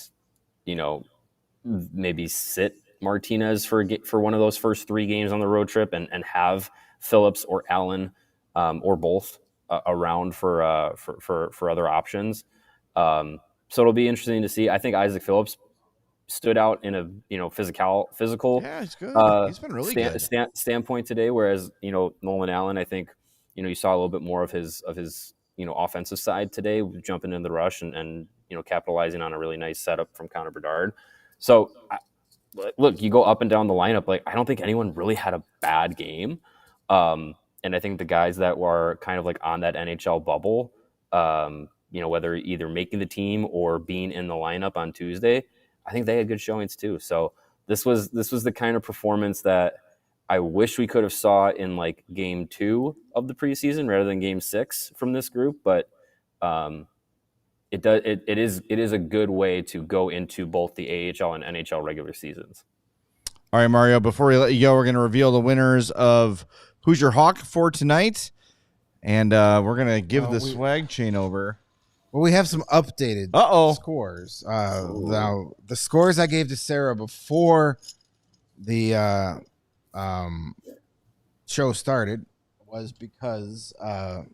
maybe sit Martinez for one of those first 3 games on the road trip and have Phillips or Allen or both around for other options. So it'll be interesting to see. I think Isaac Phillips stood out in a physical. Yeah, he's good. He's been really good. Standpoint today, whereas Nolan Allen, I think you saw a little bit more of his offensive side today, jumping in the rush and capitalizing on a really nice setup from Connor Bedard. So look, you go up and down the lineup. Like I don't think anyone really had a bad game, and I think the guys that were kind of like on that NHL bubble, whether either making the team or being in the lineup on Tuesday, I think they had good showings too. So this was the kind of performance that I wish we could have saw in like game 2 of the preseason rather than game 6 from this group. But it is a good way to go into both the AHL and NHL regular seasons. All right, Mario, before we let you go, we're going to reveal the winners of Who's Your Hawk for tonight. And we're going to give the swag chain over. Well, we have some updated scores. Now, the scores I gave to Sarah before the show started was because I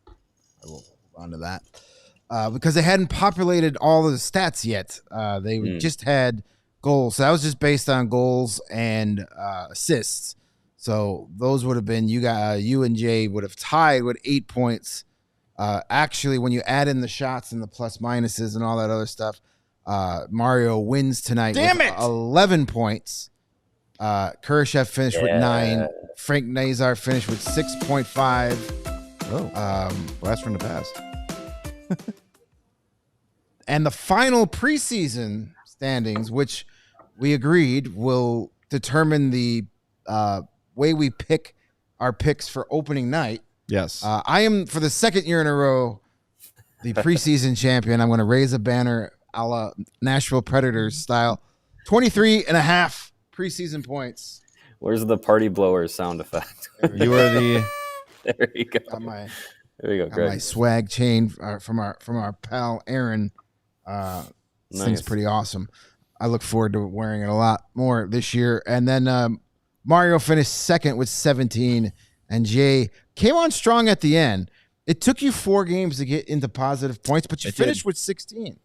will hold on to that. Because they hadn't populated all of the stats yet. They just had goals. So that was just based on goals and assists. So those would have been you and Jay would have tied with 8 points. Actually, when you add in the shots and the plus minuses and all that other stuff, Mario wins tonight with 11 points. Kurashev finished with 9. Frank Nazar finished with 6.5. Oh, blast from the past. And the final preseason standings, which we agreed will determine the way we pick our picks for opening night. Yes. I am, for the second year in a row, the preseason champion. I'm going to raise a banner a la Nashville Predators style. 23.5 preseason points. Where's the party blower sound effect? You are the... There you go. There you go, Greg. My swag chain from our pal Aaron. This thing's pretty awesome. I look forward to wearing it a lot more this year. And then Mario finished second with 17, and Jay came on strong at the end. It took you 4 games to get into positive points, but you finished with 16.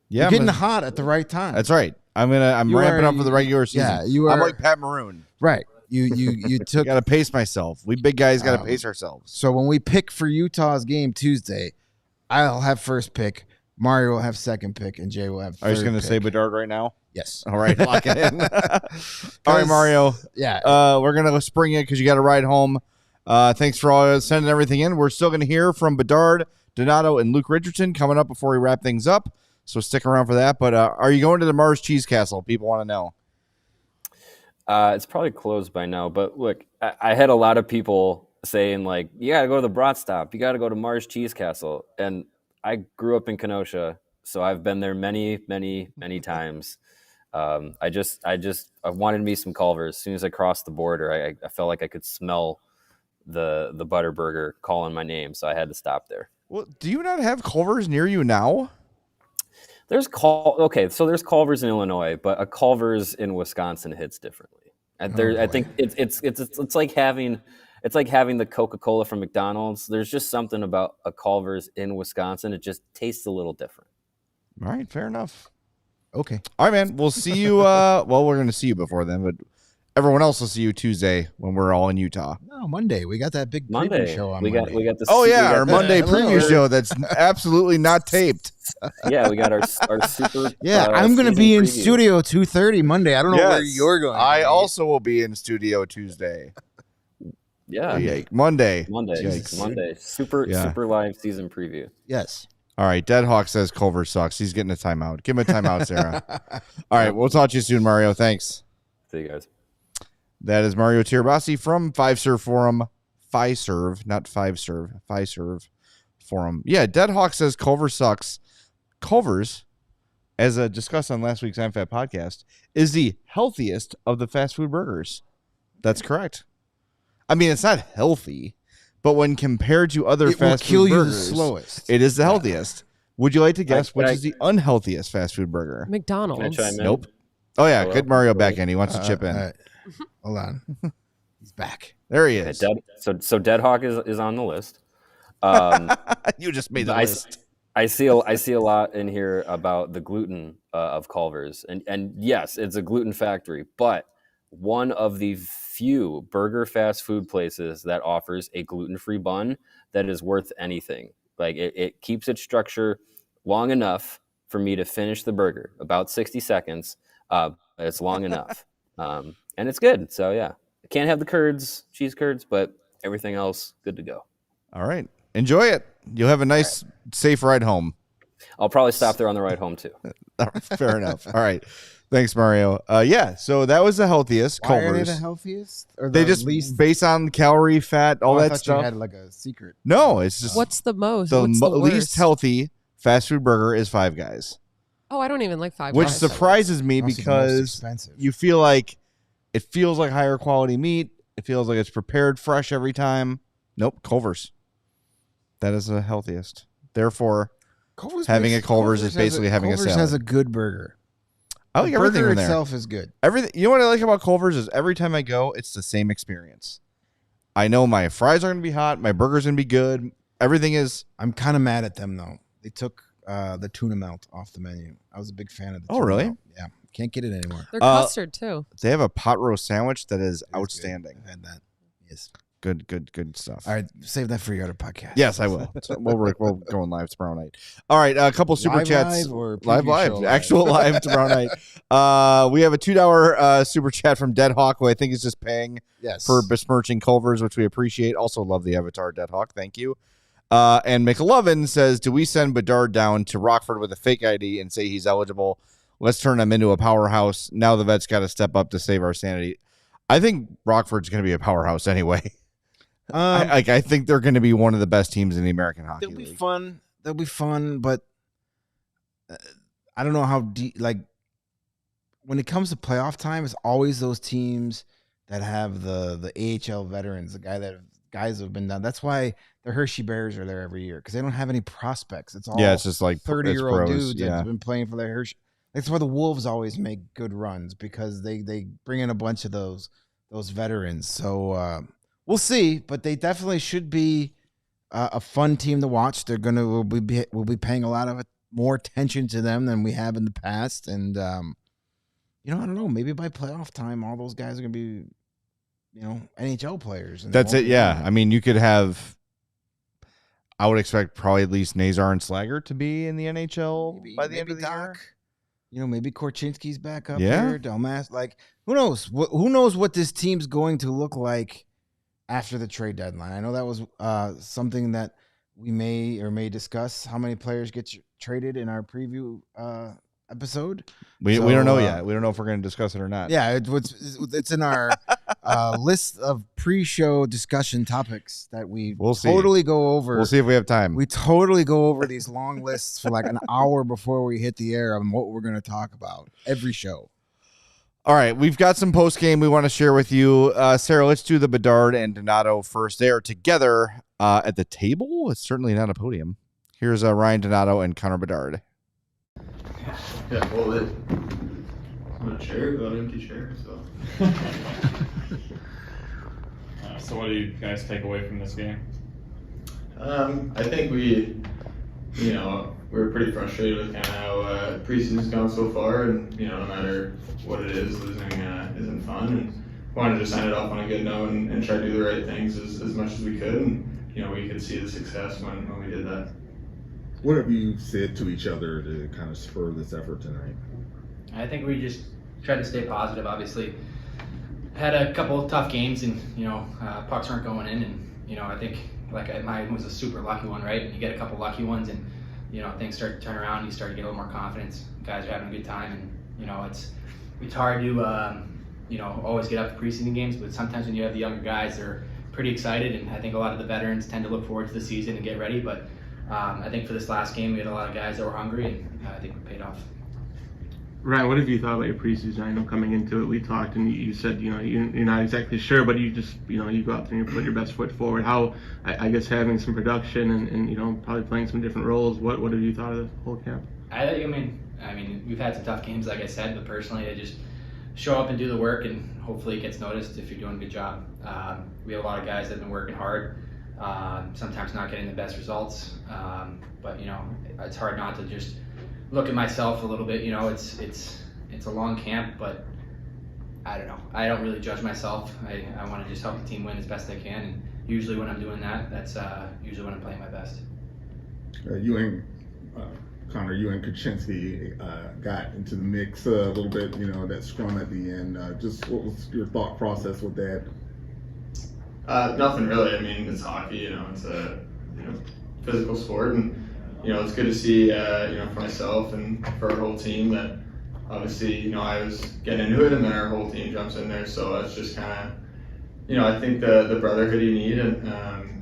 Yeah, you're getting hot at the right time. That's right. I'm ramping up for the regular season. Yeah, I'm like Pat Maroon. Right. You took. Got to pace myself. We big guys got to pace ourselves. So when we pick for Utah's game Tuesday, I'll have first pick. Mario will have second pick, and Jay will have third. Are you just going to say Bedard right now? Yes. All right, lock it in. All right, Mario. Yeah. We're going to spring it because you got to ride home. Thanks for all sending everything in. We're still going to hear from Bedard, Donato, and Luke Richardson coming up before we wrap things up. So stick around for that. But are you going to the Mars Cheese Castle? People want to know. It's probably closed by now. But look, I had a lot of people saying, like, you got to go to the Brat Stop. You got to go to Mars Cheese Castle. And I grew up in Kenosha, so I've been there many, many, many times. I wanted me some Culver's. As soon as I crossed the border, I felt like I could smell the Butterburger calling my name, so I had to stop there. Well, do you not have Culver's near you now? There's there's Culver's in Illinois, but a Culver's in Wisconsin hits differently. I think it's like having the Coca-Cola from McDonald's. There's just something about a Culver's in Wisconsin. It just tastes a little different. All right, fair enough. Okay. All right, man. We'll see you. Well, we're going to see you before then, but everyone else will see you Tuesday when we're all in Utah. No, Monday. We got that big Monday preview show on we Monday. got this. Oh, yeah, our Monday preview show that's absolutely not taped. Yeah, we got our super. Yeah, I'm going to be in studio 2:30 Monday. I don't know where you're going. I also will be in studio Tuesday. Yeah. Yike. Monday. Monday. Super live season preview. Yes. All right. Deadhawk says Culver sucks. He's getting a timeout. Give him a timeout, Sarah. All right. We'll talk to you soon, Mario. Thanks. See you guys. That is Mario Tirabassi from Fiserv Forum. Fiserv, not Fiserv. Fiserv Forum. Yeah, Deadhawk says Culver sucks. Culver's, as discussed on last week's I'm Fat podcast, is the healthiest of the fast food burgers. That's correct. I mean, it's not healthy, but when compared to other fast food burgers, the slowest. It is the healthiest. Would you like to guess which is the unhealthiest fast food burger? McDonald's. Can I chime in? Nope. Oh, yeah. Hello? Get Mario back in. He wants to chip in. All right. Hold on. He's back. There he is. So Deadhawk is on the list. You just made the list. I see a lot in here about the gluten of Culver's, and yes, it's a gluten factory, but one of the few burger fast food places that offers a gluten-free bun that is worth anything. Like it keeps its structure long enough for me to finish the burger, about 60 seconds. It's long enough, and it's good. So yeah, I can't have the cheese curds, but everything else good to go. All right. Enjoy it. You'll have a nice, safe ride home. I'll probably stop there on the ride home too. Fair enough. All right. Thanks, Mario. Yeah, so that was the healthiest. Why are they Culver's. the healthiest? Or They the just least? based on calorie, fat, all I that thought stuff. You had like a secret. No, it's just What's the most? the What's the least worst? healthy fast food burger is Five Guys, Oh, I don't even like Five which Guys. surprises me Also the most because expensive. you feel like it feels like higher quality meat. It feels like it's prepared fresh every time. Nope, Culver's. That is the healthiest. Therefore, having a Culver's is basically having a Culver's salad. has a good burger. I like The everything burger in there. itself is good. Everything. You know what I like about Culver's is every time I go, it's the same experience. I know my fries are going to be hot. My burger's going to be good. Everything is. I'm kind of mad at them though. They took the tuna melt off the menu. I was a big fan of the. Oh, tuna really? melt. Yeah, can't get it anymore. They're custard too. They have a pot roast sandwich that is It's good. outstanding. I've had that. Yes. Good stuff. All right, save that for your other podcast. Yes, I will. So we're going live tomorrow night. All right, a couple super Live, chats. live, or live, preview show actual live tomorrow night. We have a $2 super chat from Deadhawk, who I think is just paying Yes. for besmirching Culver's, which we appreciate. Also love the avatar, Deadhawk. Thank you. And McLovin says, do we send Bedard down to Rockford with a fake ID and say he's eligible? Let's turn him into a powerhouse. Now the vet's got to step up to save our sanity. I think Rockford's going to be a powerhouse anyway. I think they're going to be one of the best teams in the American Hockey They'll be League. fun. They'll be fun, but I don't know how deep. Like when it comes to playoff time, it's always those teams that have the AHL veterans, guys who have been down. That's why the Hershey Bears are there every year because they don't have any prospects. It's all It's just like 30-year-old pros, dudes that's been playing for the Hershey. That's why the Wolves always make good runs because they bring in a bunch of those veterans. So we'll see, but they definitely should be a fun team to watch. We'll be paying a lot of more attention to them than we have in the past, and I don't know. Maybe by playoff time, all those guys are gonna be, NHL players. And That's it. Yeah, I mean, you could have. I would expect probably at least Nazar and Slager to be in the NHL by the end of the year. Maybe Korchinski's back up Yeah. here. Delmas, like who knows? Who knows what this team's going to look like after the trade deadline? I know that was something that we may discuss. How many players get traded in our preview episode? We don't know yet. We don't know if we're going to discuss it or not. Yeah, it's in our list of pre-show discussion topics that we'll see. totally go over. We'll see if we have time. We totally go over these long lists for like an hour before we hit the air on what we're going to talk about every show. All right, we've got some post game we want to share with you. Sarah, let's do the Bedard and Donato first. They are together at the table. It's certainly not a podium. Here's Ryan Donato and Connor Bedard. Yeah, well, it's on a chair, got an empty chair, so. So what do you guys take away from this game? I think we were pretty frustrated with kind of how preseason's gone so far, and no matter what it is, losing isn't fun, and wanted to sign it off on a good note and try to do the right things as much as we could, and we could see the success when we did that. What have you said to each other to kind of spur this effort tonight? I think we just tried to stay positive. Obviously, had a couple of tough games, and pucks weren't going in, and I think mine was a super lucky one, right? And you get a couple lucky ones, and things start to turn around. You start to get a little more confidence. Guys are having a good time, and it's hard to always get up to preseason games, but sometimes when you have the younger guys, they're pretty excited, and I think a lot of the veterans tend to look forward to the season and get ready. But I think for this last game, we had a lot of guys that were hungry, and I think we paid off. Ryan, what have you thought about your preseason? I know coming into it, we talked, and you said, you're not exactly sure, but you just, you go out there and you put your best foot forward. How, I guess, having some production and probably playing some different roles, what have you thought of the whole camp? I mean, we've had some tough games, like I said, but personally, I just show up and do the work, and hopefully it gets noticed if you're doing a good job. We have a lot of guys that have been working hard, sometimes not getting the best results, but it's hard not to just look at myself a little bit. It's a long camp, but I don't know. I don't really judge myself. I want to just help the team win as best I can, and usually when I'm doing that, that's usually when I'm playing my best. You and Connor, you and Kaczynski got into the mix a little bit, that scrum at the end. Just what was your thought process with that? Nothing really. I mean, it's hockey, it's a physical sport, and it's good to see, for myself and for our whole team that obviously, I was getting into it, and then our whole team jumps in there. So that's just kind of, I think the brotherhood you need, and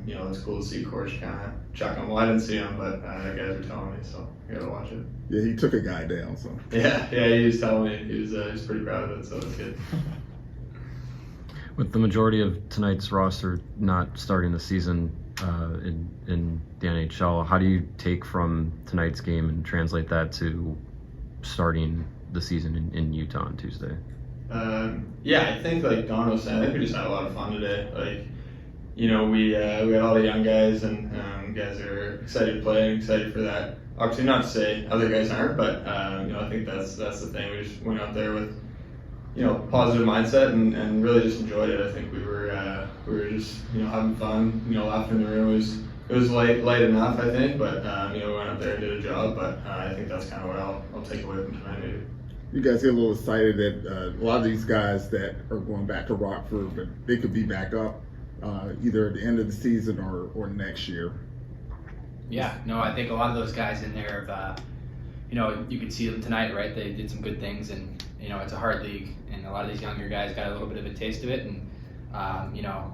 it's cool to see Coach kind of check on. Well, I didn't see him, but the guys were telling me, so I gotta watch it. Yeah, he took a guy down, so. Yeah, he was telling me. He was pretty proud of it, so it's good. With the majority of tonight's roster not starting the season in the NHL, how do you take from tonight's game and translate that to starting the season in Utah on Tuesday? I think like Don was saying, I think we just had a lot of fun today. We had all the young guys, and guys are excited to play and excited for that. Obviously, not to say other guys aren't, but I think that's the thing. We just went out there with positive mindset and really just enjoyed it. I think we were just having fun. Laughing in the room. It was light enough, I think, but we went out there and did a job. But I think that's kind of what I'll take away from tonight, maybe. You guys get a little excited that a lot of these guys that are going back to Rockford, but they could be back up either at the end of the season or next year. Yeah, no, I think a lot of those guys in there have, you could see them tonight, right? They did some good things, and it's a hard league, and a lot of these younger guys got a little bit of a taste of it, and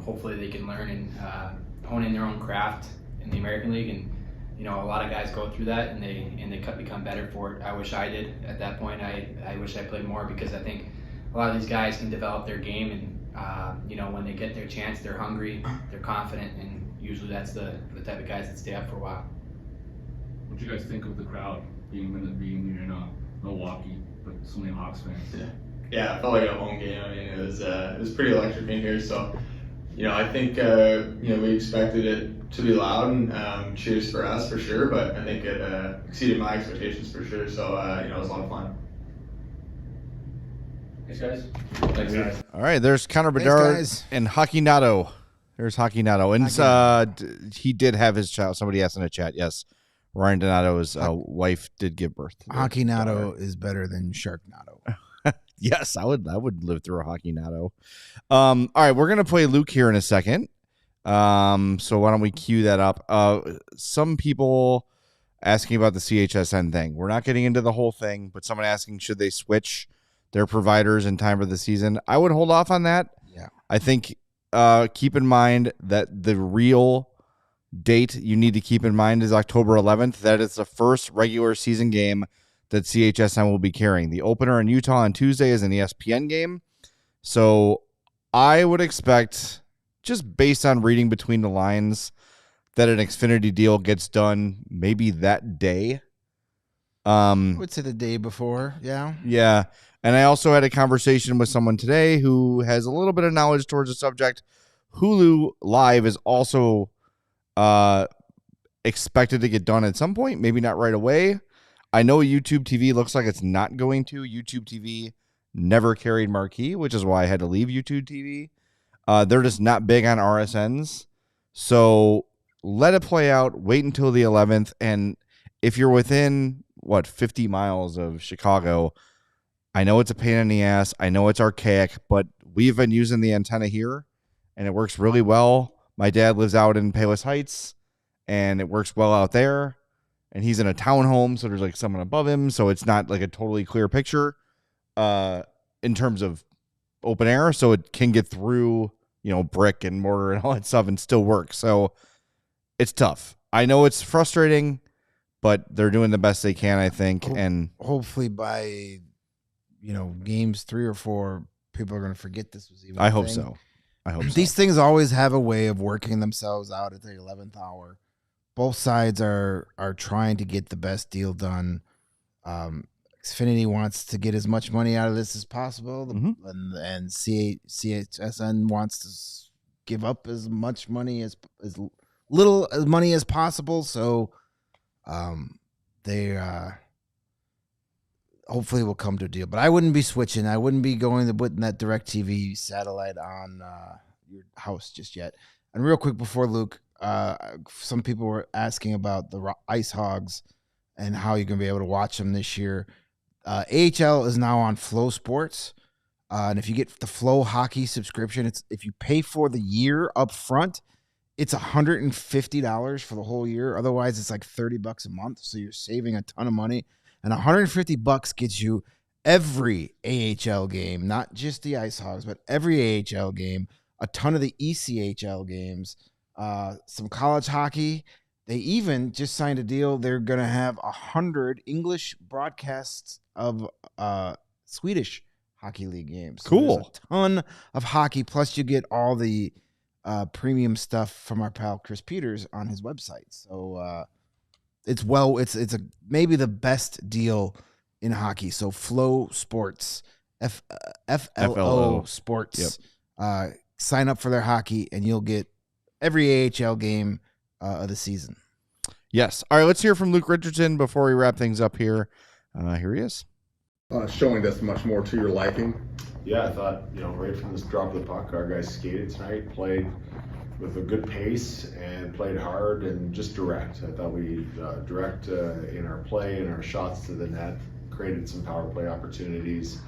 hopefully they can learn and hone in their own craft in the American League, and a lot of guys go through that, and they become better for it. I wish I did at that point. I wish I played more, because I think a lot of these guys can develop their game, and when they get their chance, they're hungry, they're confident, and usually that's the type of guys that stay up for a while. What do you guys think of the crowd being in Milwaukee, but so many Hawks fans? Yeah, it felt like a home game. I mean, it was pretty electric in here. So, I think we expected it to be loud, and cheers for us for sure. But I think it exceeded my expectations for sure. So it was a lot of fun. Thanks, guys. Thanks, guys. All right, there's Connor Bedard guys. and Hockey Nato. There's Hockey Nato. And he did have his child. Somebody asked in the chat, yes. Ryan Donato's wife did give birth. Hockey Nato is better than Shark Nato. Yes, I would live through a Hockey Nato. All right, we're going to play Luke here in a second. So why don't we cue that up? Some people asking about the CHSN thing. We're not getting into the whole thing, but someone asking, should they switch their providers in time for the season? I would hold off on that. Yeah. I think keep in mind that the real date you need to keep in mind is October 11th. That is the first regular season game that CHSN will be carrying. The opener in Utah on Tuesday is an ESPN game. So I would expect, just based on reading between the lines, that an Xfinity deal gets done maybe that day. I would say the day before, yeah. Yeah. And I also had a conversation with someone today who has a little bit of knowledge towards the subject. Hulu Live is also expected to get done at some point, maybe not right away. I know YouTube TV looks like it's not going to. YouTube TV never carried marquee, which is why I had to leave YouTube TV. They're just not big on RSNs. So let it play out. Wait until the 11th. And if you're within, 50 miles of Chicago, I know it's a pain in the ass. I know it's archaic, but We've been using the antenna here, and it works really well. My dad lives out in Palos Heights, and it works well out there. And he's in a townhome, so there's like someone above him, so it's not like a totally clear picture in terms of open air. So it can get through, brick and mortar and all that stuff and still work. So it's tough. I know it's frustrating, but they're doing the best they can, I think. And hopefully by games 3 or 4, people are going to forget this was even. I hope so. These things always have a way of working themselves out at the 11th hour. Both sides are trying to get the best deal done. Xfinity wants to get as much money out of this as possible, and CHSN wants to give up as much money as little money as possible. So, they hopefully will come to a deal. But I wouldn't be switching. I wouldn't be going to putting that DirecTV satellite on your house just yet. And real quick before Luke, some people were asking about the Ice Hogs and how you're going to be able to watch them this year. AHL is now on Flow Sports. And if you get the Flow Hockey subscription, if you pay for the year up front, it's $150 for the whole year. Otherwise, it's like $30 a month. So you're saving a ton of money. And $150 gets you every AHL game, not just the Ice Hogs, but every AHL game, a ton of the ECHL games, some college hockey. They even just signed a deal. They're going to have 100 English broadcasts of Swedish Hockey League games. So cool. There's a ton of hockey. Plus, you get all the premium stuff from our pal Chris Peters on his website. So it's maybe the best deal in hockey. So Flow Sports, FLO Sports. Yep. Sign up for their hockey, and you'll get every AHL game of the season. Yes. All right, let's hear from Luke Richardson before we wrap things up here. Here he is. Showing that's much more to your liking. Yeah, I thought, right from this drop of the puck, our guys skated tonight, played with a good pace and played hard and just direct. I thought we direct in our play and our shots to the net, created some power play opportunities,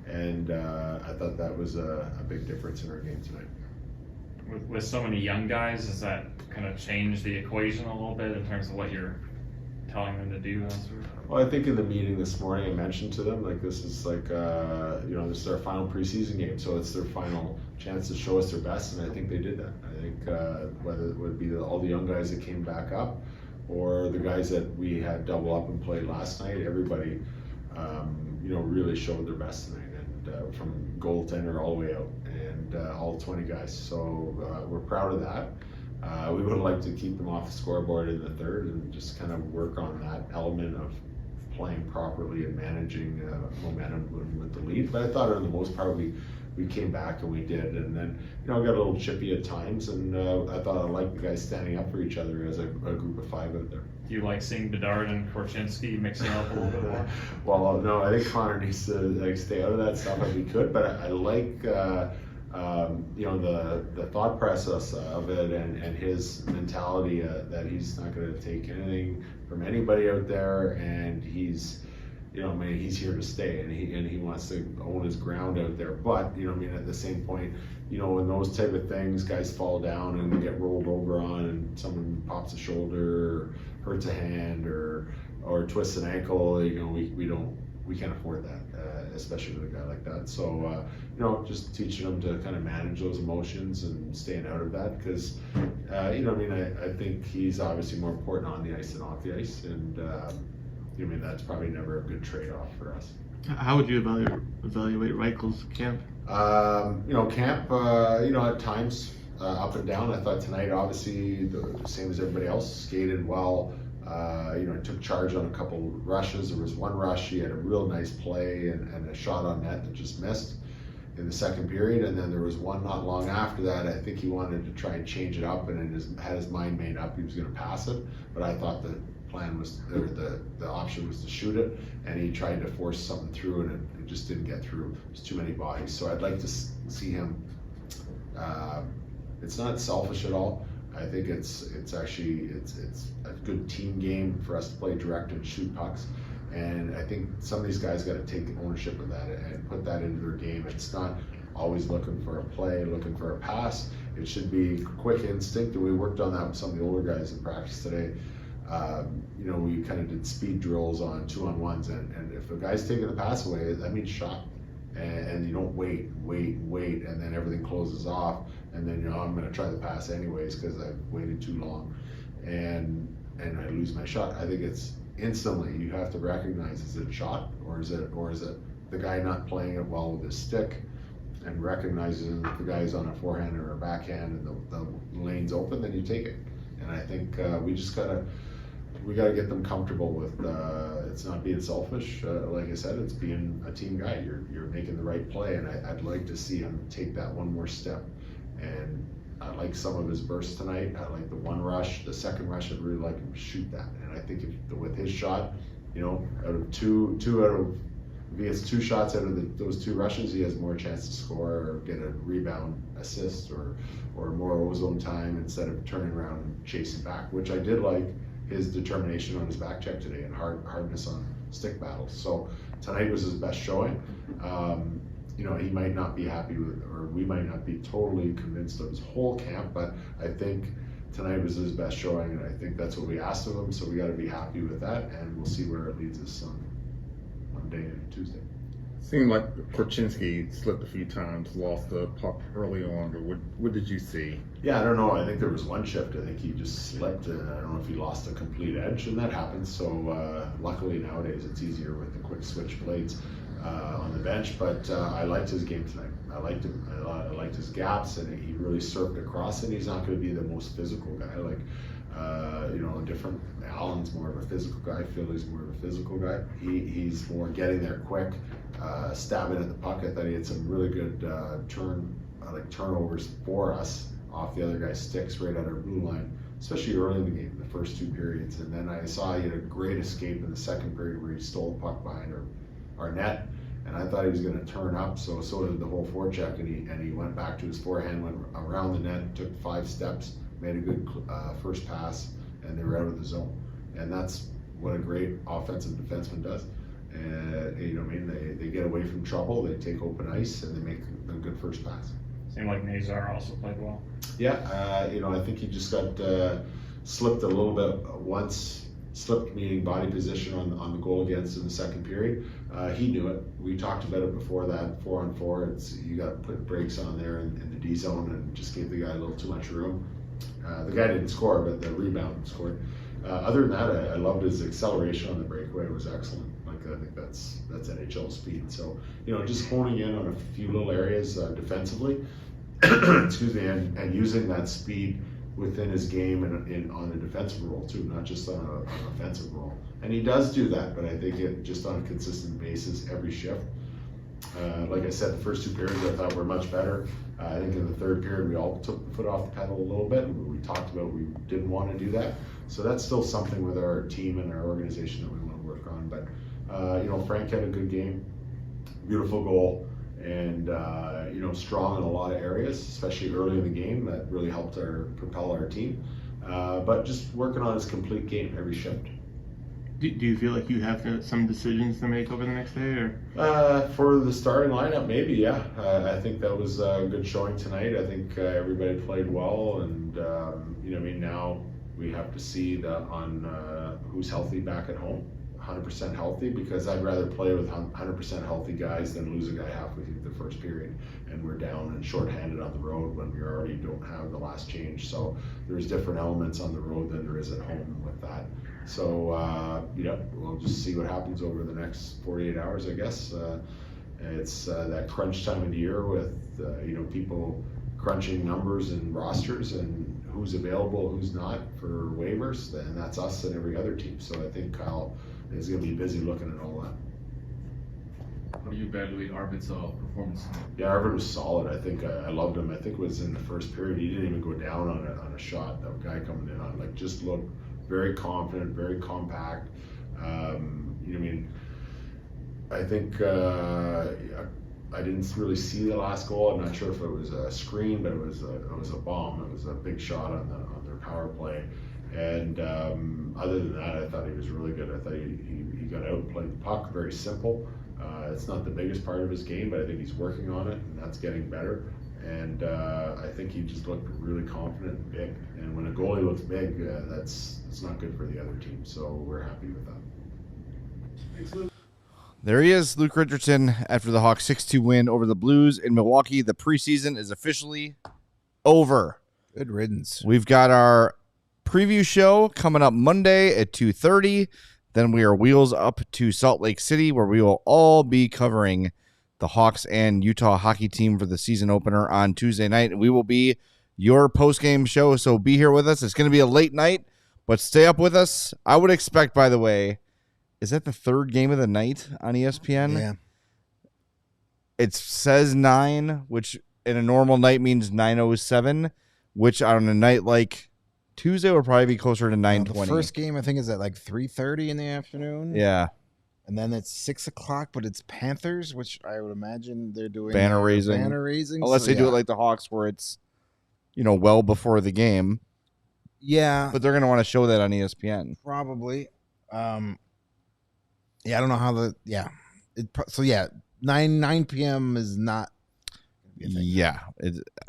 and I thought that was a big difference in our game tonight. With so many young guys, does that kind of change the equation a little bit in terms of what you're telling them to do? Well, I think in the meeting this morning, I mentioned to them, this is this is our final preseason game, so it's their final chance to show us their best, and I think they did that. I think whether it would be all the young guys that came back up or the guys that we had double up and played last night, everybody, really showed their best tonight, and from goaltender all the way out, and all 20 guys. So we're proud of that. We would like to keep them off the scoreboard in the third and just kind of work on that element of playing properly and managing momentum with the lead. But I thought on the most part we came back and we did. And then, I got a little chippy at times, and I thought I liked the guys standing up for each other as a group of 5 out there. Do you like seeing Bedard and Korchinski mixing up a little bit more? Well, no, I think Connor needs to stay out of that stuff if he could, but I like the thought process of it and his mentality that he's not going to take anything from anybody out there, and he's here to stay, and he wants to own his ground out there. But at the same point, when those type of things, guys fall down and get rolled over on, and someone pops a shoulder, or hurts a hand, or twists an ankle, we can't afford that, especially with a guy like that. So, just teaching them to kind of manage those emotions and staying out of that, because, I think he's obviously more important on the ice than off the ice, and that's probably never a good trade-off for us. How would you evaluate Reichel's camp? Camp, at times up and down. I thought tonight, obviously, the same as everybody else, skated well. Took charge on a couple rushes. There was one rush, he had a real nice play and a shot on net that just missed in the second period. And then there was one not long after that. I think he wanted to try and change it up, and had his mind made up he was going to pass it. But I thought the plan was, or the option was to shoot it, and he tried to force something through, and it just didn't get through. There's too many bodies. So I'd like to see him. It's not selfish at all. I think it's actually a good team game for us to play direct and shoot pucks, and I think some of these guys got to take ownership of that and put that into their game. It's not always looking for a play, looking for a pass. It should be quick instinct, and we worked on that with some of the older guys in practice today. We kind of did speed drills on 2-on-1s, and if a guy's taking the pass away, that means shot. And you don't wait, and then everything closes off, and then I'm going to try the pass anyways because I've waited too long, and I lose my shot. I think it's instantly you have to recognize, is it a shot or is it the guy not playing it well with his stick, and recognizing if the guy's on a forehand or a backhand and the lane's open, then you take it. And I think we gotta get them comfortable with it's not being selfish. Like I said, it's being a team guy. You're making the right play, and I'd like to see him take that one more step. And I like some of his bursts tonight. I like the one rush, the second rush. I'd really like him to shoot that. And I think with his shot, out of if he gets 2 shots out of those 2 rushes, he has more chance to score or get a rebound assist or more ozone time instead of turning around and chasing back, which I did like. His determination on his back check today and hardness on stick battles. So tonight was his best showing. He might not be happy with, or we might not be totally convinced of his whole camp, but I think tonight was his best showing, and I think that's what we asked of him. So we got to be happy with that, and we'll see where it leads us on Monday and Tuesday. Seemed like Korchinski slipped a few times, lost the puck early on. But what did you see? Yeah, I don't know. I think there was one shift. I think he just slipped, and I don't know if he lost a complete edge, and that happens. So luckily nowadays it's easier with the quick switch blades on the bench. But I liked his game tonight. I liked him. I liked his gaps, and he really surfed across. And he's not going to be the most physical guy. Different. Allen's more of a physical guy. Philly's more of a physical guy. He's more getting there quick, stabbing at the puck. I thought he had some really good turnovers for us off the other guy's sticks right at our blue line, especially early in the game, the first 2 periods. And then I saw he had a great escape in the second period where he stole the puck behind our net. And I thought he was going to turn up, so did the whole forecheck, and he went back to his forehand, went around the net, took 5 steps, made a good first pass, and they were out of the zone. And that's what a great offensive defenseman does. And they get away from trouble, they take open ice, and they make a good first pass. Seemed like Nazar also played well. Yeah, I think he just got slipped a little bit once. Slipped, meaning body position on the goal against in the second period. He knew it. We talked about it before that 4-on-4. You got to put brakes on there in the D zone and just gave the guy a little too much room. The guy didn't score, but the rebound scored. Other than that, I loved his acceleration on the breakaway. It was excellent. I think that's NHL speed. So just honing in on a few little areas defensively, excuse me, and using that speed within his game and on a defensive role too, not just on an offensive role. And he does do that, but I think it just on a consistent basis every shift. Like I said, the first 2 periods I thought were much better. I think in the third period we all took the foot off the pedal a little bit. We talked about we didn't want to do that. So that's still something with our team and our organization that we want to work on. But Frank had a good game, beautiful goal, and strong in a lot of areas, especially early in the game. That really helped propel our team. But just working on his complete game every shift. Do you feel like you have some decisions to make over the next day, or? For the starting lineup, maybe, yeah. I think that was a good showing tonight. I think everybody played well, and now we have to see on who's healthy back at home, 100% healthy, because I'd rather play with 100% healthy guys than lose a guy halfway through the first period and we're down and shorthanded on the road when we already don't have the last change. So there's different elements on the road than there is at home with that. So we'll just see what happens over the next 48 hours, I guess. It's that crunch time of the year with people crunching numbers and rosters and who's available, who's not for waivers, and that's us and every other team. So I think Kyle is going to be busy looking at all that. What do you evaluate Arvid's performance? Yeah, Arvid was solid. I think I loved him. I think it was in the first period. He didn't even go down on a shot. That guy coming in on just looked very confident, very compact. I think I didn't really see the last goal. I'm not sure if it was a screen, but it was a bomb. It was a big shot on their power play. And other than that, I thought he was really good. I thought he got out and played the puck, very simple. It's not the biggest part of his game, but I think he's working on it, and that's getting better. And I think he just looked really confident and big. And when a goalie looks big, it's not good for the other team. So we're happy with that. Thanks, Luke. There he is, Luke Richardson, after the Hawks 6-2 win over the Blues in Milwaukee. The preseason is officially over. Good riddance. We've got our preview show coming up Monday at 2:30. Then we are wheels up to Salt Lake City, where we will all be covering the Hawks and Utah hockey team for the season opener on Tuesday night. And we will be your post-game show, so be here with us. It's going to be a late night, but stay up with us. I would expect, by the way, is that the third game of the night on ESPN? Yeah. It says 9, which in a normal night means 9:07, which on a night like Tuesday would probably be closer to 9:20. The first game, I think, is at like 3:30 in the afternoon. Yeah. And then it's 6 o'clock, but it's Panthers, which I would imagine they're doing Banner raising. Unless they do it like the Hawks, where it's, well before the game. Yeah. But they're going to want to show that on ESPN. Probably. Yeah, I don't know how so 9 p.m. is not. Yeah,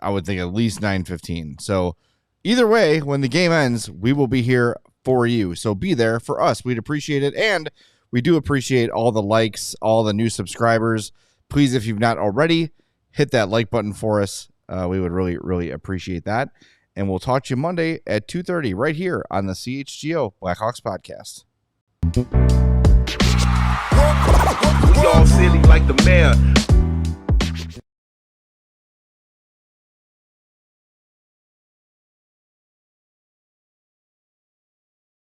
I would think at least 9:15. So either way, when the game ends, we will be here for you. So be there for us. We'd appreciate it. And we do appreciate all the likes, all the new subscribers. Please, if you've not already, hit that like button for us. We would really, really appreciate that. And we'll talk to you Monday at 2:30 right here on the CHGO Blackhawks Podcast. We all silly like the mayor.